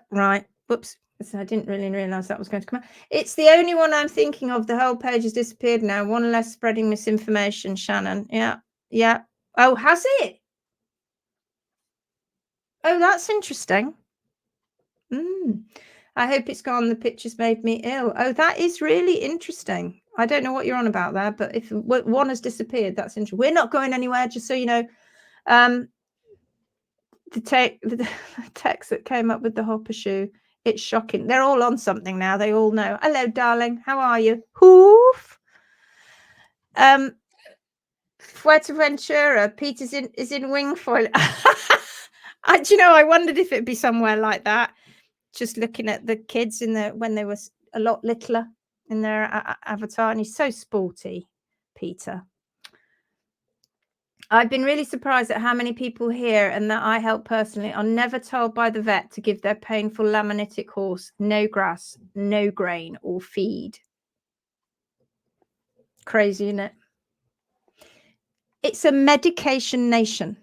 right. Whoops. I didn't really realize that was going to come out. It's the only one I'm thinking of. The whole page has disappeared now. One less spreading misinformation, Shannon. Yeah. Oh, has it? Oh, that's interesting. I hope it's gone. The pictures made me ill. Oh, that is really interesting. I don't know what you're on about there, but if one has disappeared, that's interesting. We're not going anywhere, just so you know. The text that came up with the hopper shoe, it's shocking. They're all on something now. They all know. Hello, darling. How are you? Hoof. Fuerteventura. Peter's is in wing foil. Do you know, I wondered if it'd be somewhere like that. Just looking at the kids when they were a lot littler in their avatar, and he's so sporty, Peter. I've been really surprised at how many people here and that I help personally are never told by the vet to give their painful laminitic horse no grass, no grain or feed. Crazy, isn't it? It's a medication nation.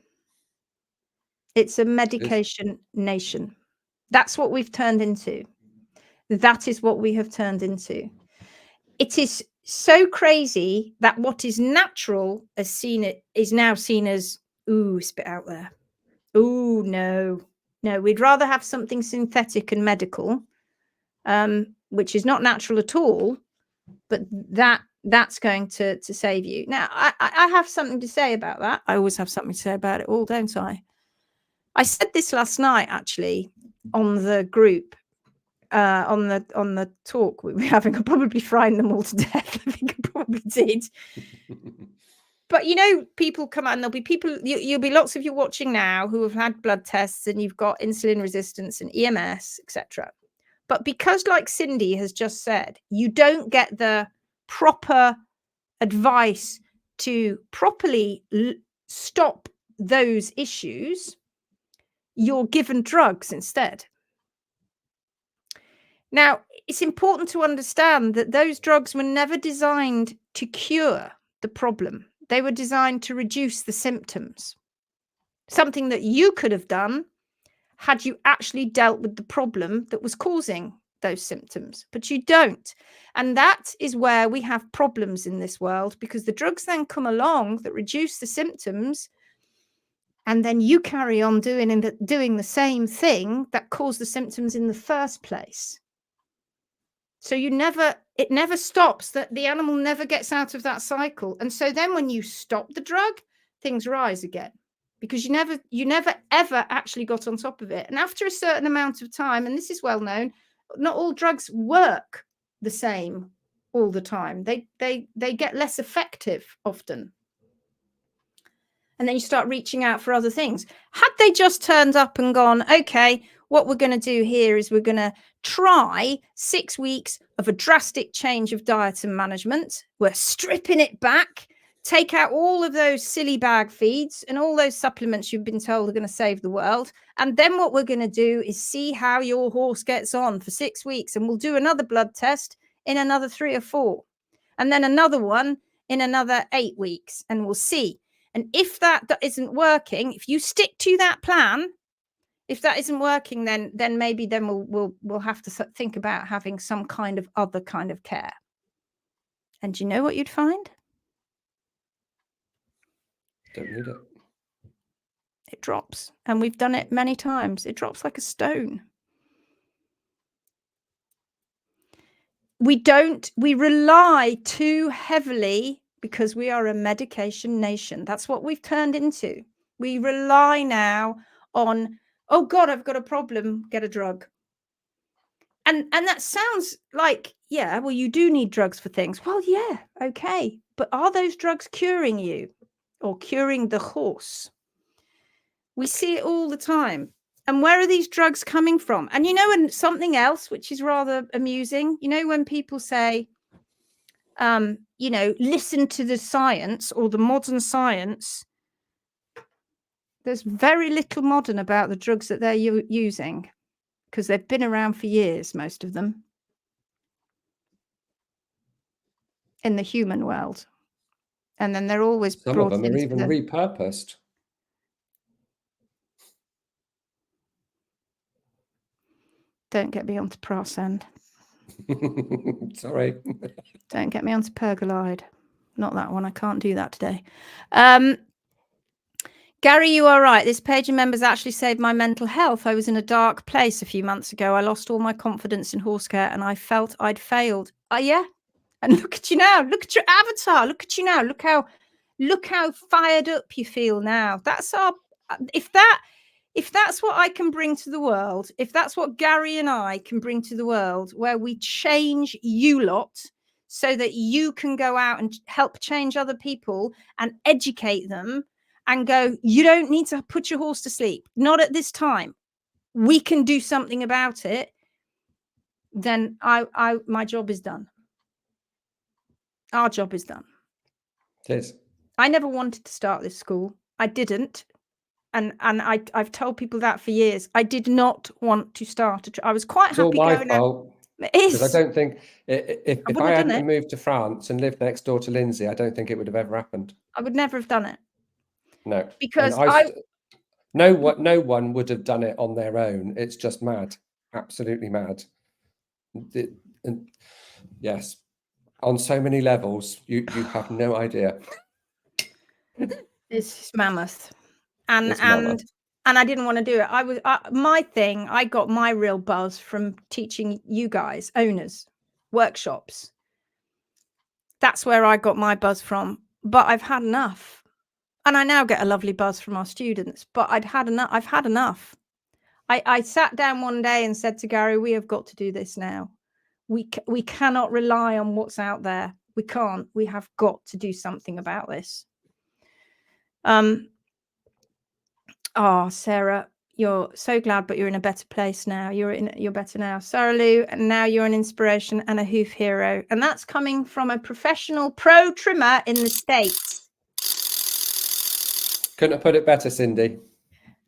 It's a medication nation. That's what we've turned into. That is what we have turned into. It is so crazy that what is natural is now seen as, ooh, spit out there. Ooh, no. We'd rather have something synthetic and medical, which is not natural at all, but that's going to save you. Now, I have something to say about that. I always have something to say about it all, don't I? I said this last night, actually, on the group. On the talk we were having. I probably frightened them all to death. I think I probably did. But people come out and there'll be people, you'll be lots of you watching now who have had blood tests and you've got insulin resistance and EMS, etc. But because, like Cindy has just said, you don't get the proper advice to properly stop those issues, you're given drugs instead. Now, it's important to understand that those drugs were never designed to cure the problem. They were designed to reduce the symptoms. Something that you could have done had you actually dealt with the problem that was causing those symptoms, but you don't. And that is where we have problems in this world, because the drugs then come along that reduce the symptoms, and then you carry on doing the same thing that caused the symptoms in the first place. So it never stops, that the animal never gets out of that cycle. And so then when you stop the drug, things rise again, because you never ever actually got on top of it. And after a certain amount of time, and this is well known, not all drugs work the same all the time. They get less effective often. And then you start reaching out for other things. Had they just turned up and gone, okay, what we're going to do here is we're going to try 6 weeks of a drastic change of diet and management. We're stripping it back, take out all of those silly bag feeds and all those supplements you've been told are going to save the world. And then what we're going to do is see how your horse gets on for 6 weeks. And we'll do another blood test in another 3 or 4. And then another one in another 8 weeks. And we'll see. And if that isn't working, if you stick to that plan, if that isn't working, then maybe we'll have to think about having some kind of other kind of care. And do you know what you'd find? Don't need it. It drops. And we've done it many times. It drops like a stone. We rely too heavily, because we are a medication nation. That's what we've turned into. We rely now on, oh God, I've got a problem, get a drug. And that sounds like, yeah, well, you do need drugs for things. Well, yeah, okay. But are those drugs curing you or curing the horse? We see it all the time. And where are these drugs coming from? And and something else, which is rather amusing, when people say, listen to the science or the modern science, there's very little modern about the drugs that they're using, because they've been around for years, most of them, in the human world. And then they're always Some of them are even repurposed. Don't get me onto Prasend. Sorry. Don't get me onto Pergolide. Not that one. I can't do that today. Garry, you are right. This page of members actually saved my mental health. I was in a dark place a few months ago. I lost all my confidence in horse care and I felt I'd failed. Oh, yeah. And look at you now. Look at your avatar. Look at you now. Look how fired up you feel now. That's our, if that's what I can bring to the world, if that's what Garry and I can bring to the world, where we change you lot so that you can go out and help change other people and educate them and go, you don't need to put your horse to sleep. Not at this time. We can do something about it. Then my job is done. Our job is done. It is. I never wanted to start this school. I didn't. And I've told people that for years. I did not want to start. I was quite happy going out. It's all my fault. It is. Because I don't think, if I hadn't moved to France and lived next door to Lindsay, I don't think it would have ever happened. I would never have done it. No. Because no one would have done it on their own. It's just mad. Absolutely mad. Yes. On so many levels, you have no idea. It's mammoth. And I didn't want to do it. I got my real buzz from teaching you guys, owners, workshops. That's where I got my buzz from. But I've had enough. And I now get a lovely buzz from our students. But I've had enough. I sat down one day and said to Garry, we have got to do this now. We cannot rely on what's out there. We can't. We have got to do something about this. Oh, Sarah, you're so glad, but you're in a better place now. You're better now. Sarah Lou, and now you're an inspiration and a hoof hero. And that's coming from a professional pro trimmer in the States. Couldn't have put it better, Cindy.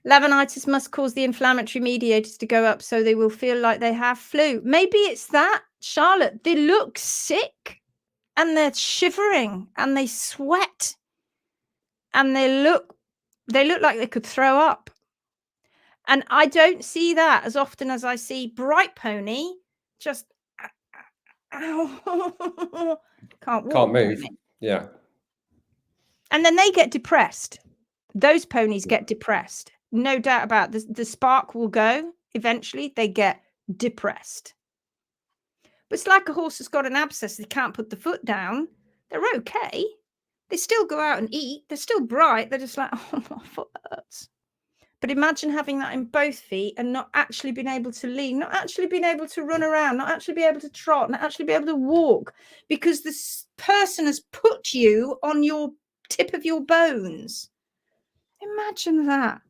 Laminitis must cause the inflammatory mediators to go up so they will feel like they have flu. Maybe it's that, Charlotte. They look sick and they're shivering and they sweat and they look They look like they could throw up. And I don't see that as often as I see bright pony just ow, can't walk Can't move. pony. Yeah. And then they get depressed. Those ponies get depressed. No doubt about this. The spark will go eventually. They get depressed. But it's like a horse that's got an abscess. They can't put the foot down. They're okay. They still go out and eat. They're still bright. They're just like, oh, my foot hurts. But imagine having that in both feet and not actually being able to lean, not actually being able to run around, not actually be able to trot, not actually be able to walk, because this person has put you on your tip of your bones. Imagine that.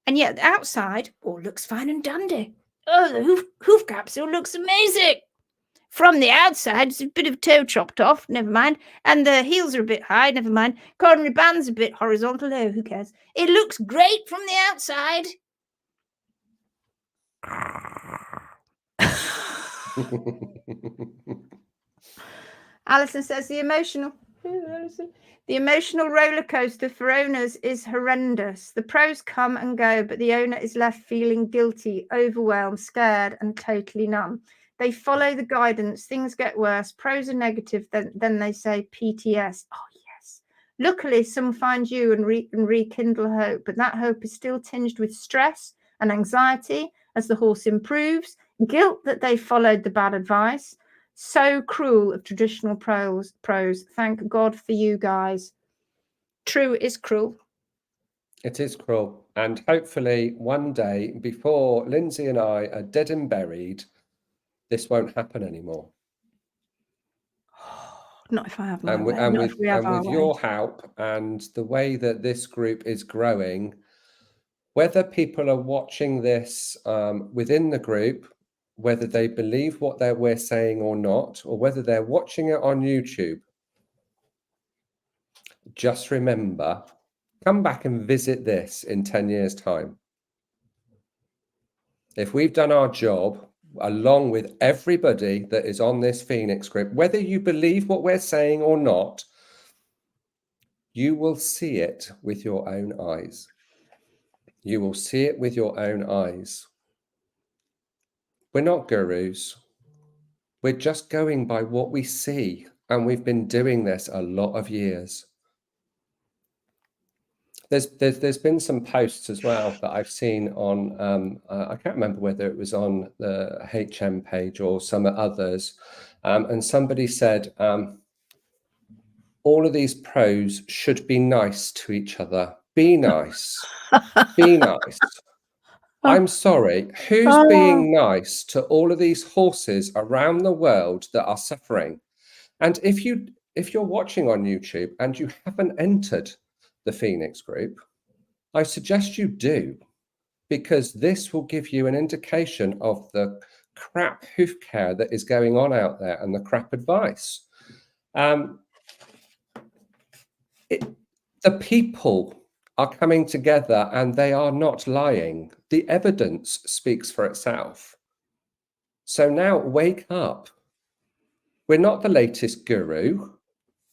And yet the outside all looks fine and dandy. Oh, the hoof capsule looks amazing. From the outside, it's a bit of toe chopped off, never mind. And the heels are a bit high, never mind. Coronary band's a bit horizontal, oh, who cares? It looks great from the outside. Alison says the emotional roller coaster for owners is horrendous. The pros come and go, but the owner is left feeling guilty, overwhelmed, scared, and totally numb. They follow the guidance. Things get worse. Pros are negative. Then they say PTS. Oh, yes. Luckily, some find you and rekindle hope, but that hope is still tinged with stress and anxiety as the horse improves, guilt that they followed the bad advice. So cruel of traditional pros. Thank God for you guys. True, it is cruel. It is cruel. And hopefully one day, before Lindsay and I are dead and buried, this won't happen anymore. Not if I have my And way. Not if we have our with way. your help and the way that this group is growing, whether people are watching this within the group, whether they believe what we're saying or not, or whether they're watching it on YouTube, just remember, come back and visit this in 10 years' time. If we've done our job, along with everybody that is on this Phoenix group, whether you believe what we're saying or not, you will see it with your own eyes. You will see it with your own eyes. We're not gurus. We're just going by what we see. And we've been doing this a lot of years. There's been some posts as well that I've seen on, I can't remember whether it was on the HM page or some others. And somebody said, all of these pros should be nice to each other. Be nice. Be nice. I'm sorry, who's being nice to all of these horses around the world that are suffering? And if you're watching on YouTube and you haven't entered the Phoenix group, I suggest you do, because this will give you an indication of the crap hoof care that is going on out there and the crap advice. The people are coming together and they are not lying. The evidence speaks for itself. So now wake up. We're not the latest guru.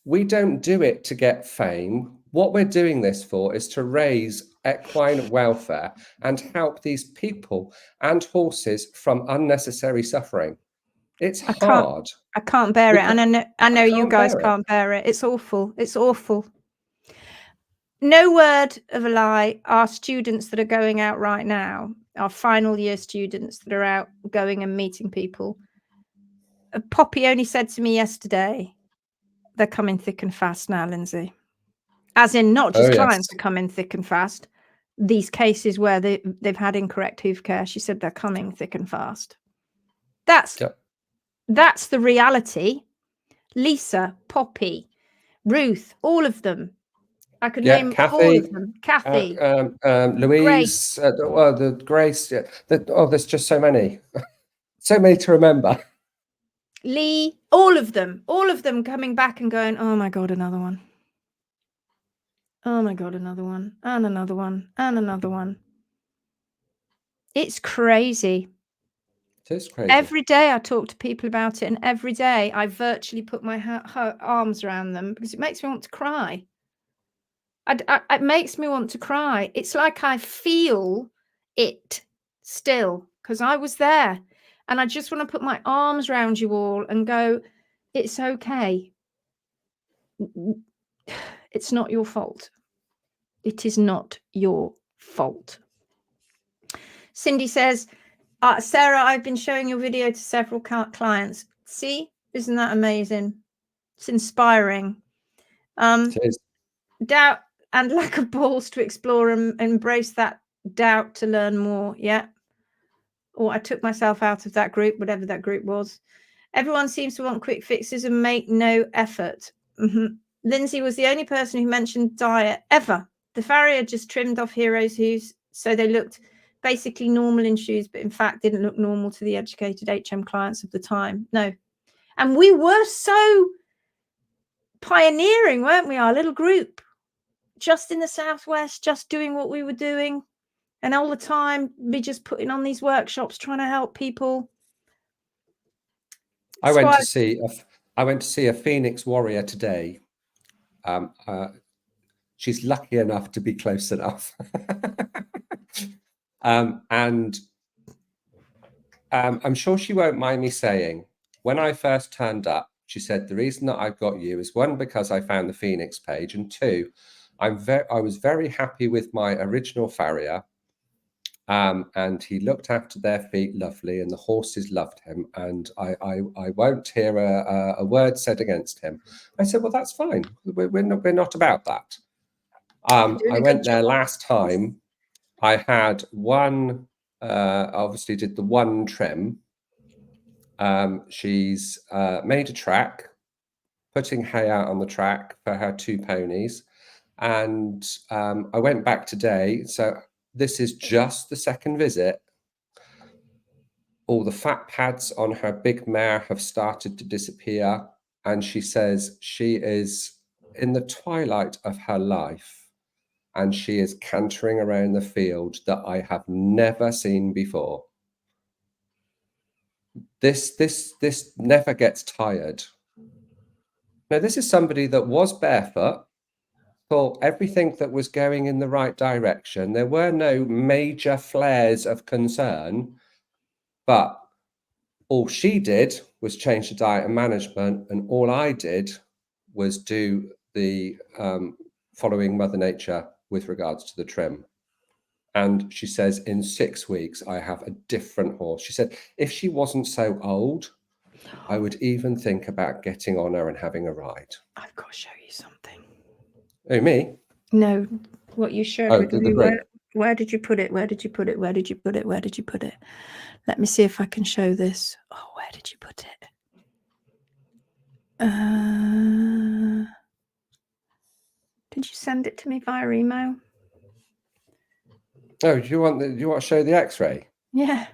We don't do it to get fame. What we're doing this for is to raise equine welfare and help these people and horses from unnecessary suffering. It's hard. I can't bear it. And I know you guys can't bear it. It's awful. It's awful. No word of a lie. Our students that are going out right now, our final year students that are out going and meeting people. Poppy only said to me yesterday, they're coming thick and fast now, Lindsay. As in not just clients are coming thick and fast. These cases where they've had incorrect hoof care, she said they're coming thick and fast. That's the reality. Lisa, Poppy, Ruth, all of them. I could name Kathy, all of them. Kathy, Louise, the Grace. There's just so many, so many to remember. Lee, all of them coming back and going, oh my God, another one. Oh my God, another one, and another one, and another one. It's crazy. It is crazy. Every day I talk to people about it, and every day I virtually put my arms around them because it makes me want to cry. It makes me want to cry. It's like I feel it still, because I was there, and I just want to put my arms around you all and go, it's okay. It's not your fault. It is not your fault. Cindy says, Sarah, I've been showing your video to several clients. See, isn't that amazing? It's inspiring. It is. Doubt and lack of balls to explore and embrace that doubt to learn more. Yeah. Or I took myself out of that group, whatever that group was. Everyone seems to want quick fixes and make no effort. Lindsay was the only person who mentioned diet ever. The farrier just trimmed off Hero's hooves so they looked basically normal in shoes, but in fact didn't look normal to the educated HM clients of the time. No. And we were so pioneering, weren't we? Our little group, just in the Southwest, just doing what we were doing. And all the time, be just putting on these workshops, trying to help people. I went to see a Phoenix warrior today. She's lucky enough to be close enough. And I'm sure she won't mind me saying, when I first turned up, she said, the reason that I've got you is, one, because I found the Phoenix page, and two, I was very happy with my original farrier. And he looked after their feet lovely, and the horses loved him, and I won't hear a word said against him. I said, well, that's fine. We're not about that. I went there last time. I had one, obviously did the one trim. She's made a track, putting hay out on the track for her 2 ponies. And I went back today. So this is just the second visit. All the fat pads on her big mare have started to disappear. And she says she is in the twilight of her life. And she is cantering around the field that I have never seen before. This never gets tired. Now, this is somebody that was barefoot, thought everything that was going in the right direction. There were no major flares of concern, but all she did was change the diet and management, and all I did was do the following Mother Nature with regards to the trim. And she says, in 6 weeks, I have a different horse. She said, if she wasn't so old, I would even think about getting on her and having a ride. I've got to show you something. Oh, me? No, what you showed. Oh, the group. Where did you put it? Where did you put it? Where did you put it? Where did you put it? Let me see if I can show this. Oh, where did you put it? Did you send it to me via email? Oh, do you want to show the X-ray? Yeah.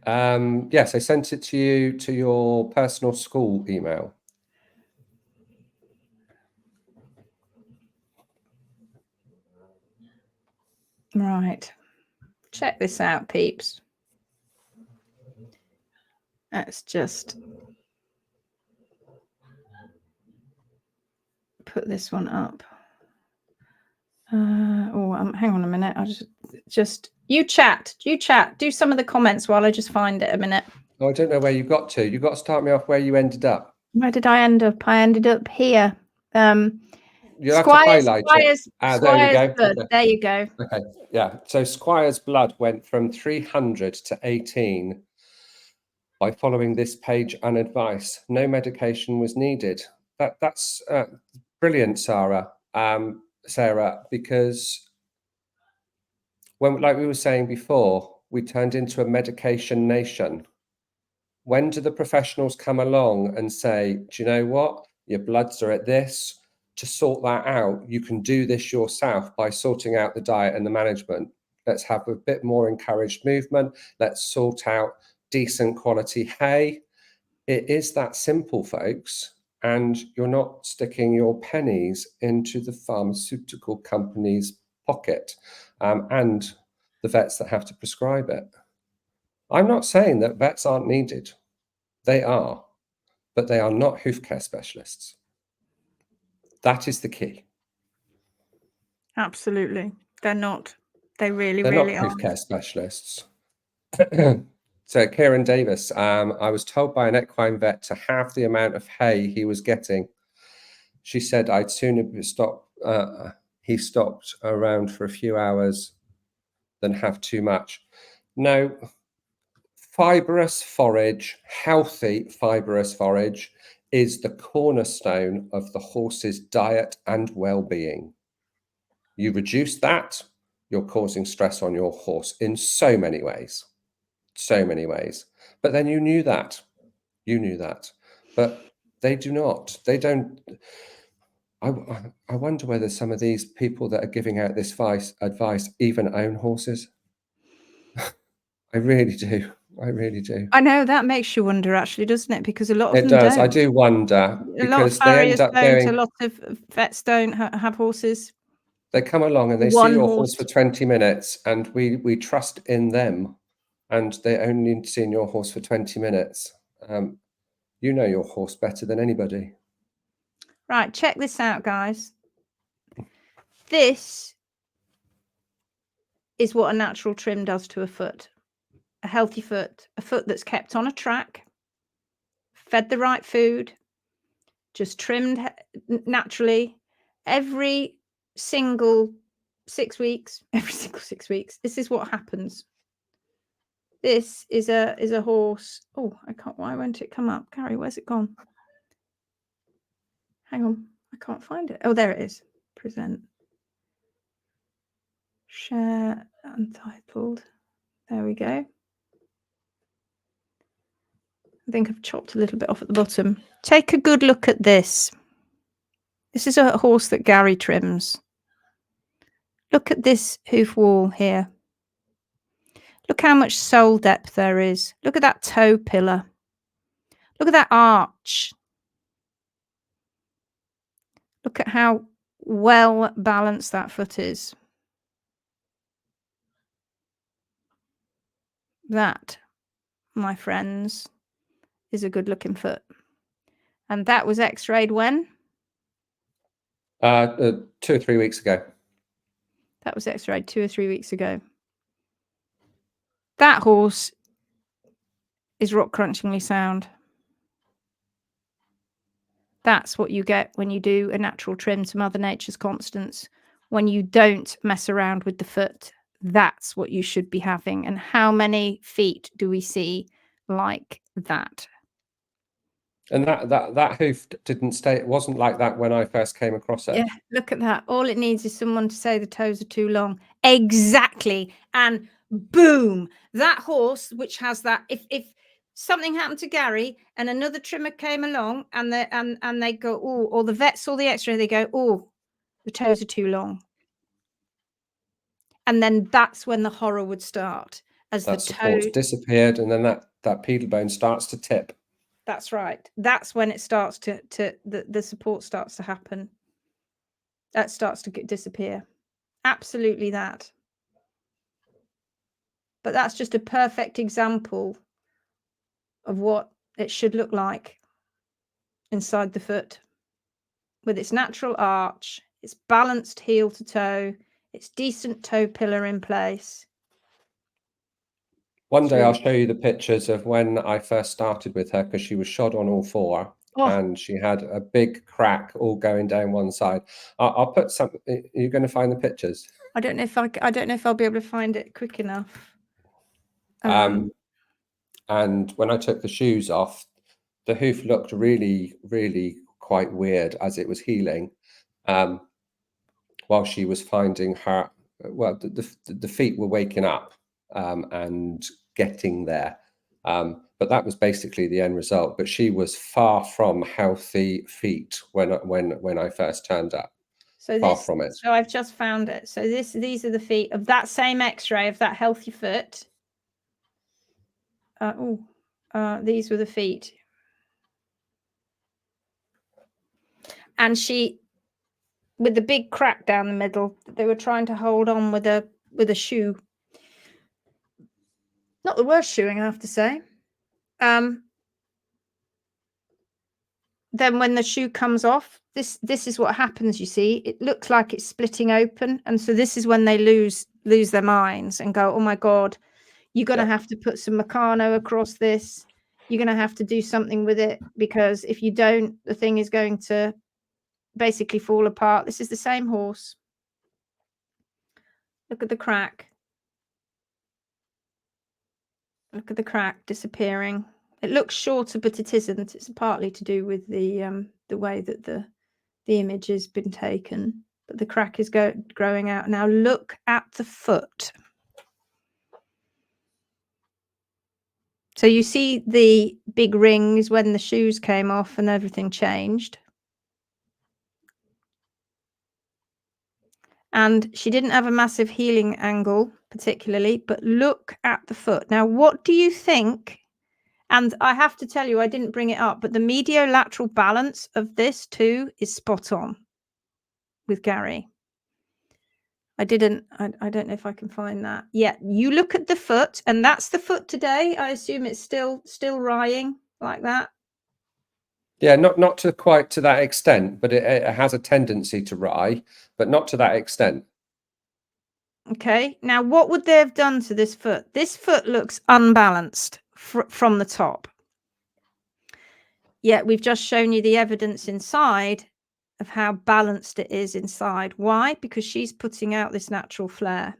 Yes, I sent it to you to your personal school email. Right. Check this out, peeps. Let's just put this one up. Hang on a minute. I'll just you chat. Do some of the comments while I just find it a minute. Oh, I don't know where you got to. You got to start me off where you ended up. Where did I end up? I ended up here. You have to highlight it. There you go. Blood. Okay. There you go. Okay, yeah. So Squire's blood went from 300 to 18 by following this page and advice. No medication was needed. That's brilliant, Sarah. Because when, like we were saying before, we turned into a medication nation. When do the professionals come along and say, do you know what? Your bloods are at this. To sort that out, you can do this yourself by sorting out the diet and the management. Let's have a bit more encouraged movement. Let's sort out decent quality hay. It is that simple, folks. And you're not sticking your pennies into the pharmaceutical company's pocket and the vets that have to prescribe it. I'm not saying that vets aren't needed. They are, but they are not hoof care specialists. That is the key. Absolutely. They're not. They really, They're really not hoof aren't. care specialists. So Kieran Davis, I was told by an equine vet to halve the amount of hay he was getting. She said I'd sooner stop. He stopped around for a few hours than have too much. No, fibrous forage, healthy fibrous forage, is the cornerstone of the horse's diet and well-being. You reduce that, you're causing stress on your horse in so many ways. So many ways. But then you knew that. You knew that. But they do not. They don't. I wonder whether some of these people that are giving out this advice even own horses. I really do. I really do. I know that makes you wonder, actually, doesn't it? Because a lot of It them does. I don't. do wonder A lot of because they end farriers up don't. A going. lot of vets don't have horses. They come along and they see One your horse. horse for 20 minutes, and we trust in them, and they only seen your horse for 20 minutes. You know your horse better than anybody. Right, check this out, guys. This is what a natural trim does to a foot. A healthy foot, a foot that's kept on a track, fed the right food, just trimmed naturally every single 6 weeks. Every single 6 weeks. This is what happens. This is a horse. Oh, I can't. Why won't it come up? Garry, where's it gone? Hang on. I can't find it. Oh, there it is. Present. Share untitled. There we go. I think I've chopped a little bit off at the bottom. Take a good look at this. This is a horse that Garry trims. Look at this hoof wall here. Look how much sole depth there is. Look at that toe pillar. Look at that arch. Look at how well balanced that foot is. That, my friends, is a good looking foot. And that was x-rayed when? 2 or 3 weeks ago. That was x-rayed 2 or 3 weeks ago. That horse is rock crunchingly sound. That's what you get when you do a natural trim to Mother Nature's constants. When you don't mess around with the foot, that's what you should be having. And how many feet do we see like that? And that hoof didn't stay. It wasn't like that when I first came across it. Yeah, look at that. All it needs is someone to say the toes are too long. Exactly. And boom, that horse, which has that, if something happened to Garry and another trimmer came along and they go, oh, or the vet saw the x-ray, they go, oh, the toes are too long. And then that's when the horror would start, as That the support's toe. disappeared, and then that pedal bone starts to tip. That's right. That's when it starts to the support starts to happen. That starts to disappear. Absolutely that. But that's just a perfect example of what it should look like inside the foot, with its natural arch, its balanced heel to toe, its decent toe pillar in place. One day I'll show you the pictures of when I first started with her, because she was shod on all four. Oh. And she had a big crack all going down one side. I'll put some. You're going to find the pictures. I don't know if I'll be able to find it quick enough. And when I took the shoes off, the hoof looked really, really quite weird as it was healing. While she was finding her, well, the feet were waking up and getting there. But that was basically the end result. But she was far from healthy feet when I first turned up. So far from it. So I've just found it. So these are the feet of that same x-ray of that healthy foot. These were the feet. And she, with the big crack down the middle, they were trying to hold on with a shoe. Not the worst shoeing, I have to say. then when the shoe comes off, this is what happens, you see. It looks like it's splitting open. And so this is when they lose their minds and go, oh my God, you're going to have to put some Meccano across this. You're going to have to do something with it, because if you don't, the thing is going to basically fall apart. This is the same horse. Look at the crack. Look at the crack disappearing. It looks shorter, but it isn't. It's partly to do with the way that the image has been taken. But the crack is growing out. Now look at the foot. So you see the big rings when the shoes came off and everything changed. And she didn't have a massive healing angle particularly, but look at the foot. Now, what do you think? And I have to tell you, I didn't bring it up, but the mediolateral balance of this too is spot on with Garry. I don't know if I can find that. Yeah, you look at the foot, and that's the foot today. I assume it's still wrying like that. Yeah, not to quite to that extent, but it has a tendency to wry, but not to that extent. Okay, now what would they have done to this foot? This foot looks unbalanced from the top. Yet we've just shown you the evidence inside of how balanced it is inside. Why? Because she's putting out this natural flare.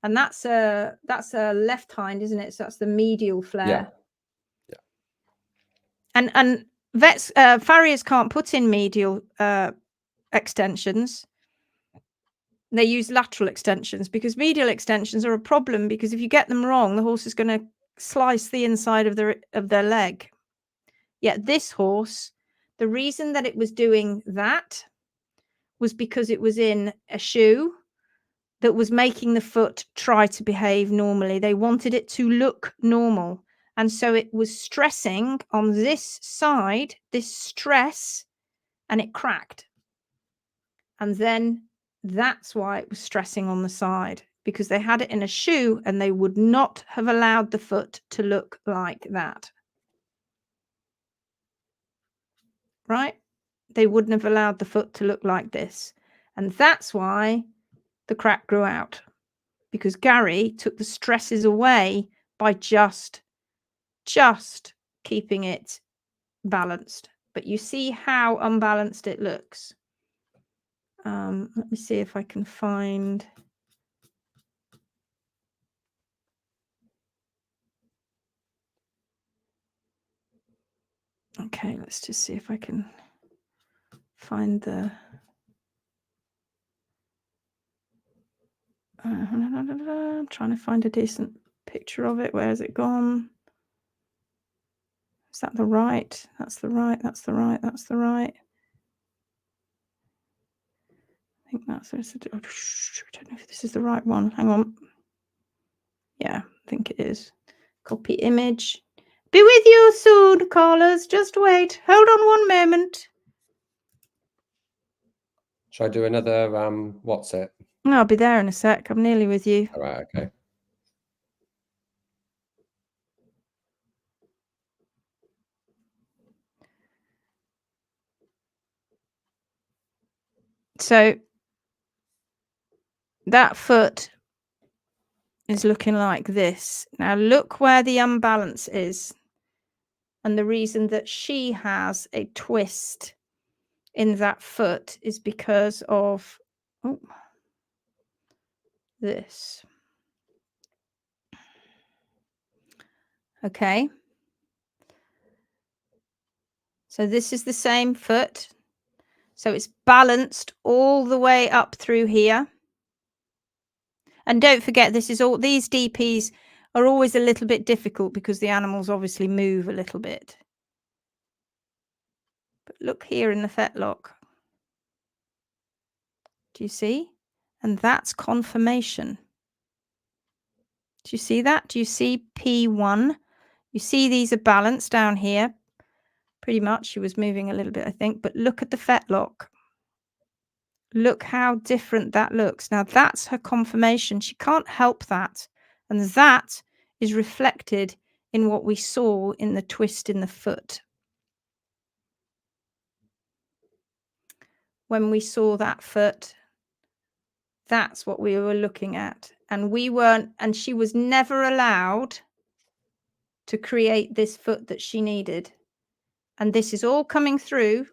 And that's a left hind, isn't it? So that's the medial flare. Yeah. And vets, farriers can't put in medial extensions. They use lateral extensions, because medial extensions are a problem, because if you get them wrong, the horse is going to slice the inside of their leg. Yet this horse, the reason that it was doing that was because it was in a shoe that was making the foot try to behave normally. They wanted it to look normal. And so it was stressing on this side, this stress, and it cracked. And then that's why it was stressing on the side, because they had it in a shoe and they would not have allowed the foot to look like that. Right? They wouldn't have allowed the foot to look like this. And that's why the crack grew out, because Garry took the stresses away by just keeping it balanced. But you see how unbalanced it looks. Let me see if I can find. Okay, let's just see if I can find the. I'm trying to find a decent picture of it. Where has it gone? Is that the right? That's the right. That's the right. That's the right. I think that's. I don't know if this is the right one. Hang on. Yeah, I think it is. Copy image. Be with you soon, callers. Just wait. Hold on one moment. Shall I do another what's it? No, I'll be there in a sec. I'm nearly with you. All right, okay. So that foot is looking like this. Now look where the unbalance is. And the reason that she has a twist in that foot is because of this. Okay. So this is the same foot. So it's balanced all the way up through here. And don't forget, these DPs are always a little bit difficult because the animals obviously move a little bit. But look here in the fetlock. Do you see? And that's confirmation. Do you see that? Do you see P1? You see these are balanced down here. Pretty much. She was moving a little bit, I think. But look at the fetlock. Look how different that looks. Now, that's her confirmation. She can't help that. And that is reflected in what we saw in the twist in the foot. when we saw that foot. That's what we were looking at. And we weren't, and she was never allowed to create this foot that she needed. And this is all coming through,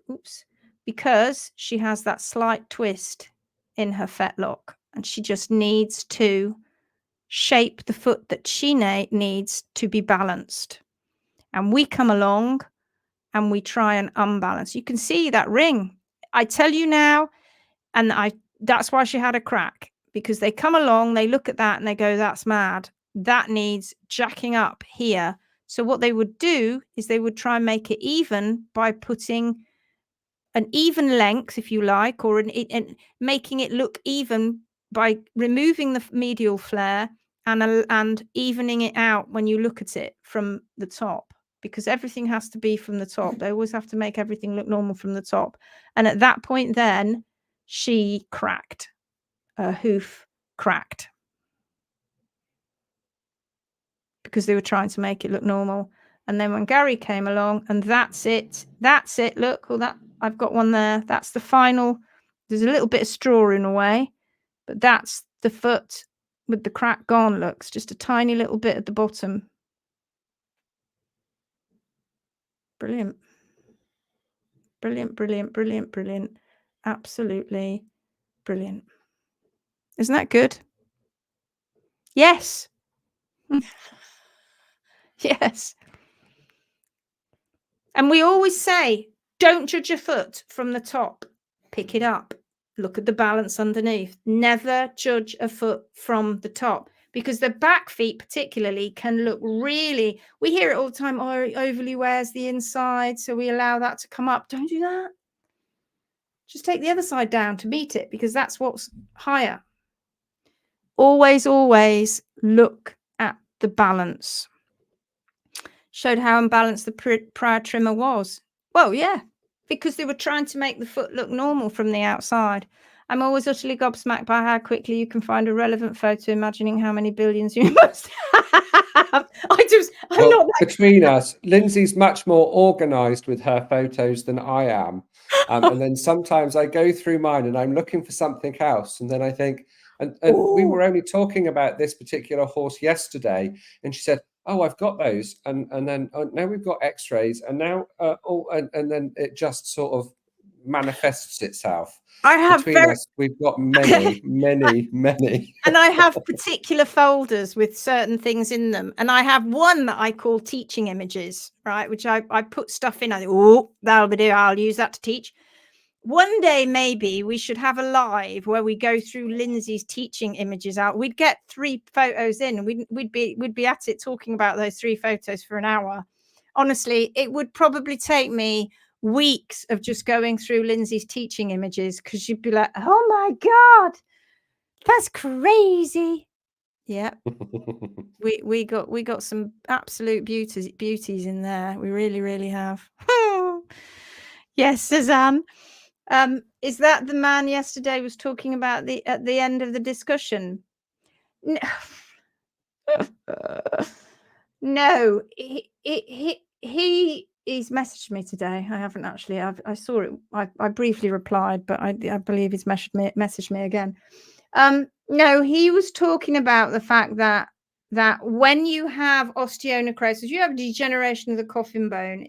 because she has that slight twist in her fetlock, and she just needs to shape the foot that she needs to be balanced. And we come along and we try and unbalance. You can see that ring. I tell you now, and that's why she had a crack, because they come along, they look at that and they go, that's mad. That needs jacking up here. So what they would do is they would try and make it even by putting an even length, if you like, or making it look even by removing the medial flare and evening it out when you look at it from the top, because everything has to be from the top. They always have to make everything look normal from the top. And at that point then, she cracked. Her hoof cracked. Because they were trying to make it look normal. And then when Garry came along, and that's it. Look, well, that I've got one there. That's the final. There's a little bit of straw in a way, but that's the foot with the crack gone. Looks just a tiny little bit at the bottom. Brilliant. Brilliant, brilliant, brilliant, brilliant. Absolutely brilliant. Isn't that good? Yes. Yes. And we always say, don't judge a foot from the top. Pick it up. Look at the balance underneath. Never judge a foot from the top, because the back feet particularly can look really, we hear it all the time, oh, it overly wears the inside, so we allow that to come up. Don't do that. Just take the other side down to meet it, because that's what's higher. Always, always look at the balance. Showed how unbalanced the prior trimmer was. Well, yeah, because they were trying to make the foot look normal from the outside. I'm always utterly gobsmacked by how quickly you can find a relevant photo, imagining how many billions you must have. I'm not that between us, Lindsay's much more organised with her photos than I am. And then sometimes I go through mine and I'm looking for something else. And then I think, and we were only talking about this particular horse yesterday, and she said, oh, I've got those. And then now we've got x-rays, and now, and then it just sort of manifests itself. I have between us, we've got many. And I have particular folders with certain things in them. And I have one that I call teaching images, right? Which I put stuff in. I think, oh, that'll be, I'll use that to teach. One day, maybe we should have a live where we go through Lindsay's teaching images out. We'd get 3 photos in, and we'd be at it talking about those 3 photos for an hour. Honestly, it would probably take me weeks of just going through Lindsay's teaching images, because you'd be like, oh my God, that's crazy. Yeah. we got some absolute beauties in there. We really, really have. Yes, Suzanne. Is that the man yesterday was talking about at the end of the discussion? No, no, he's messaged me today. I haven't actually. I saw it. I briefly replied, but I believe he's messaged me again. No, he was talking about the fact that when you have osteonecrosis, you have degeneration of the coffin bone.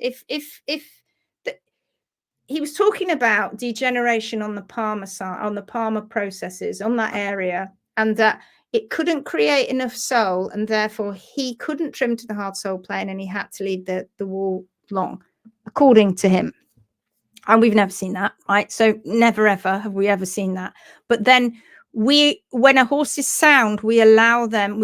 He was talking about degeneration on the palmar side, on the palmar processes, on that area, and that it couldn't create enough sole, and therefore he couldn't trim to the hard sole plane, and he had to leave the wall long, according to him. And we've never seen that, right? So never ever have we ever seen that. But then when a horse is sound, we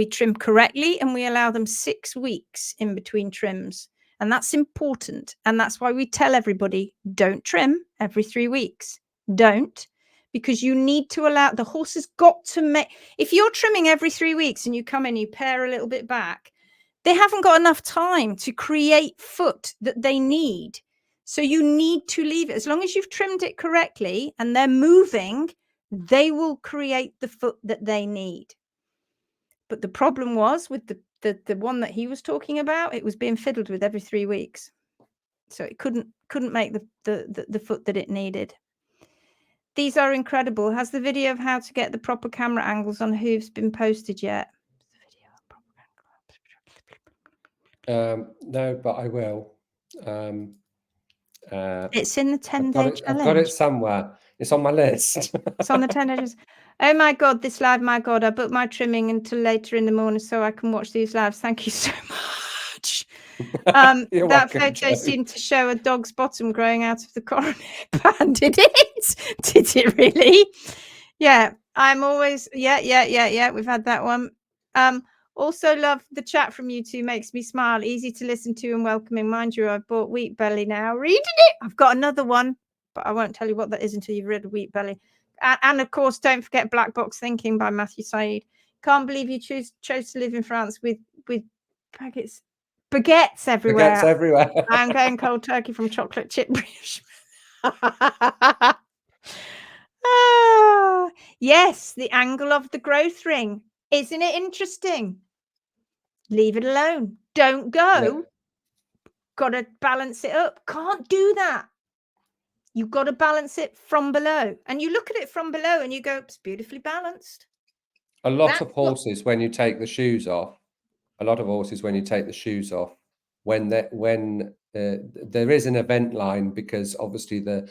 trim correctly, and we allow them 6 weeks in between trims. And that's important. And that's why we tell everybody, don't trim every 3 weeks. Don't, because you need to allow, the horse has got to make, if you're trimming every 3 weeks and you come in, you pare a little bit back, they haven't got enough time to create foot that they need. So you need to leave it. As long as you've trimmed it correctly and they're moving, they will create the foot that they need. But the problem was with the one that he was talking about, it was being fiddled with every 3 weeks. So it couldn't make the foot that it needed. These are incredible. Has the video of how to get the proper camera angles on Hoofs been posted yet? No, but I will. It's in the 10-day challenge. I've got it somewhere. It's on my list. It's on the 10 days. Oh my God, this live, my God, I booked my trimming until later in the morning so I can watch these lives. Thank you so much. You're That welcome, photo Jo. seemed to show a dog's bottom growing out of the coronary band. Did it? Did it really? Yeah, I'm always, yeah. We've had that one. Also love the chat from you two, makes me smile. Easy to listen to and welcoming. Mind you, I've bought Wheat Belly now. Reading it. I've got another one, but I won't tell you what that is until you've read Wheat Belly. And of course, don't forget Black Box Thinking by Matthew Said. Can't believe you chose to live in France with baguettes everywhere. Baguettes everywhere. I'm going cold turkey from chocolate chip brioche. Yes, the angle of the growth ring. Isn't it interesting? Leave it alone. Don't go. Yeah. Got to balance it up. Can't do that. You've got to balance it from below. And you look at it from below and you go, it's beautifully balanced. A lot of horses, when you take the shoes off, when there is an event line, because obviously the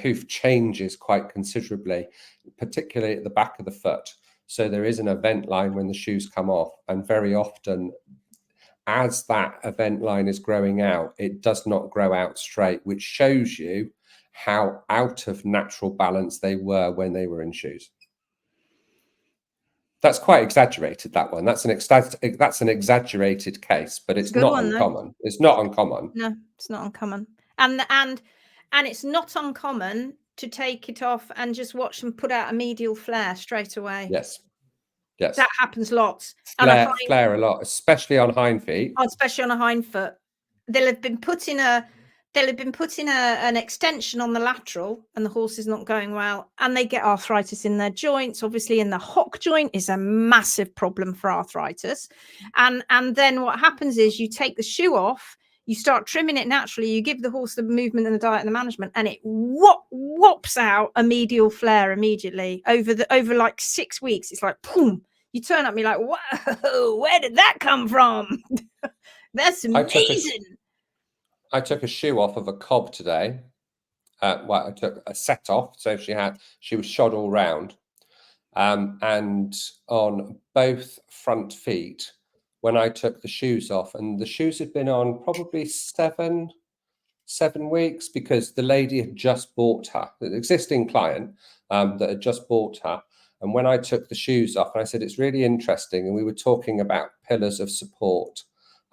hoof changes quite considerably, particularly at the back of the foot. So there is an event line when the shoes come off, and very often as that event line is growing out, it does not grow out straight, which shows you how out of natural balance they were when they were in shoes. That's quite exaggerated, that one. That's an exaggerated case, but it's not uncommon. It's not uncommon. No, it's not uncommon. And it's not uncommon to take it off and just watch them put out a medial flare straight away. Yes. That happens lots. Flare a lot, especially on hind feet. Oh, especially on a hind foot. They'll have been putting an extension on the lateral and the horse is not going well, and they get arthritis in their joints. Obviously, in the hock joint is a massive problem for arthritis. And then what happens is you take the shoe off, you start trimming it naturally, you give the horse the movement and the diet and the management, and it whops out a medial flare immediately over like 6 weeks. It's like, boom. You turn at me like, whoa, where did that come from? That's amazing. I took a shoe off of a cob today. I took a set off, so she was shod all round, and on both front feet. When I took the shoes off, and the shoes had been on probably 7 weeks, because the lady had just bought her, the existing client that had just bought her. And when I took the shoes off, and I said, it's really interesting, and we were talking about pillars of support,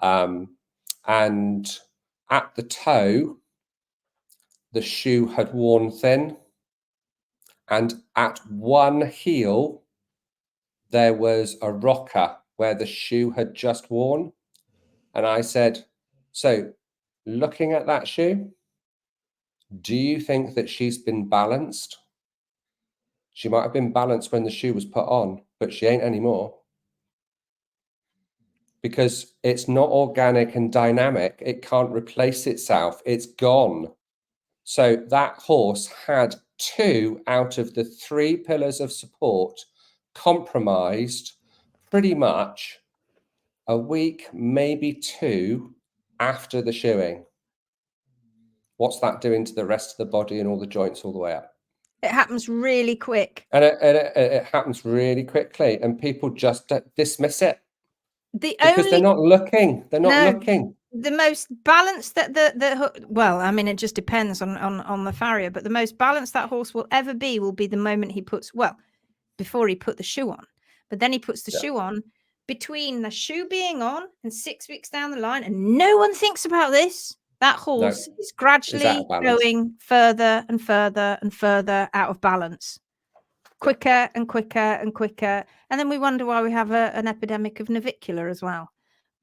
and at the toe, the shoe had worn thin, and at one heel, there was a rocker where the shoe had just worn. And I said, so looking at that shoe, do you think that she's been balanced? She might have been balanced when the shoe was put on, but she ain't anymore. Because it's not organic and dynamic. It can't replace itself. It's gone. So that horse had 2 out of the 3 pillars of support compromised pretty much a week, maybe 2 after the shoeing. What's that doing to the rest of the body and all the joints all the way up? It happens really quick. And it happens really quickly, and people just dismiss it because they're not looking. They're not looking. The most balanced that well, I mean, it just depends on the farrier, but the most balanced that horse will ever be will be the moment he puts, well, before he put the shoe on, but then he puts the shoe on, between the shoe being on and 6 weeks down the line, and no one thinks about this. That horse is gradually going further and further and further out of balance, quicker and quicker and quicker. And then we wonder why we have an epidemic of navicular as well.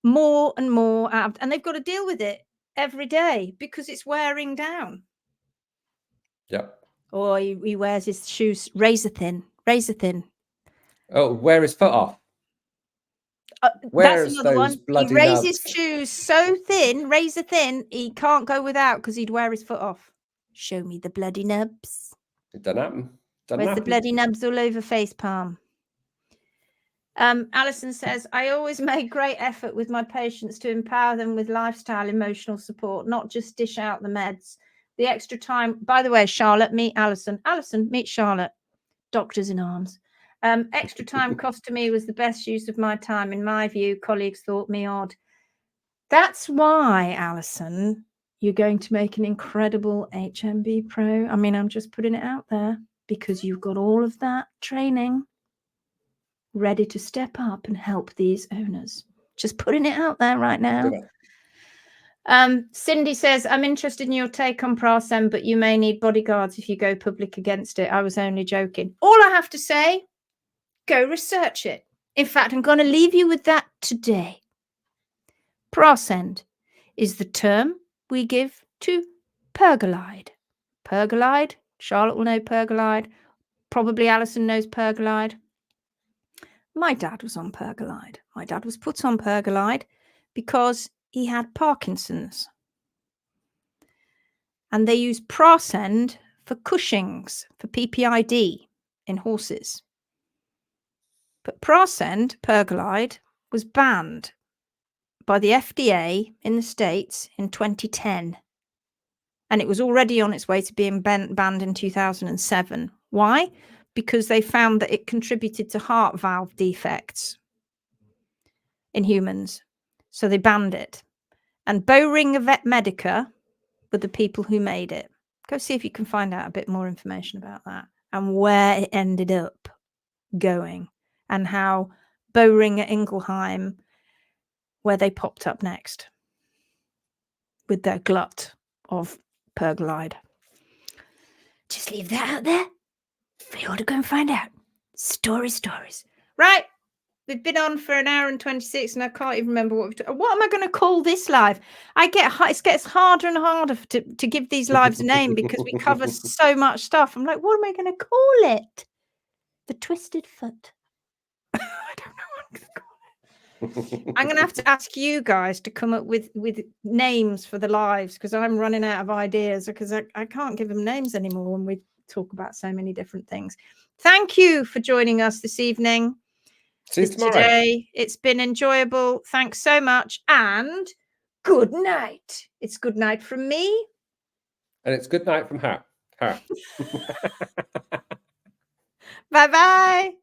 More and more out, and they've got to deal with it every day because it's wearing down. Yep. Or he wears his shoes razor thin. Oh, wear his foot off. That's another one. He raises shoes so thin, razor thin, he can't go without because he'd wear his foot off. Show me the bloody nubs. It doesn't happen. Doesn't Where's the happen. bloody nubs all over Facepalm? Alison says, I always make great effort with my patients to empower them with lifestyle emotional support, not just dish out the meds. The extra time, by the way, Charlotte, meet Alison. Alison, meet Charlotte. Doctors in arms. Extra time cost to me was the best use of my time. In my view, colleagues thought me odd. That's why, Alison, you're going to make an incredible HMB Pro. I mean, I'm just putting it out there because you've got all of that training ready to step up and help these owners. Just putting it out there right now. Cindy says, I'm interested in your take on Prasem, but you may need bodyguards if you go public against it. I was only joking. All I have to say, go research it. In fact, I'm going to leave you with that today. Prasem is the term we give to pergolide. Pergolide, Charlotte will know pergolide. Probably Alison knows pergolide. My dad was on pergolide. My dad was put on pergolide because he had Parkinson's. And they use Prasem for Cushing's, for PPID in horses. But Prasem, pergolide, was banned by the FDA in the States in 2010. And it was already on its way to being banned in 2007. Why? Because they found that it contributed to heart valve defects in humans. So they banned it. And Boehringer Vet Medica were the people who made it. Go see if you can find out a bit more information about that and where it ended up going and how Boehringer Ingelheim, where they popped up next with their glut of pergolide. Just leave that out there for you all to go and find out. Stories. Right. We've been on for an hour and 26 and I can't even remember what am I going to call this live? It gets harder and harder to give ththese lives a name because we cover so much stuff. I'm like, what am I going to call it? The Twisted Foot. I don't know what I'm going to call it. I'm going to have to ask you guys to come up with names for the lives because I'm running out of ideas because I can't give them names anymore when we talk about so many different things. Thank you for joining us this evening. See you tomorrow. Today. It's been enjoyable. Thanks so much. And good night. It's good night from me. And it's good night from her. Bye-bye.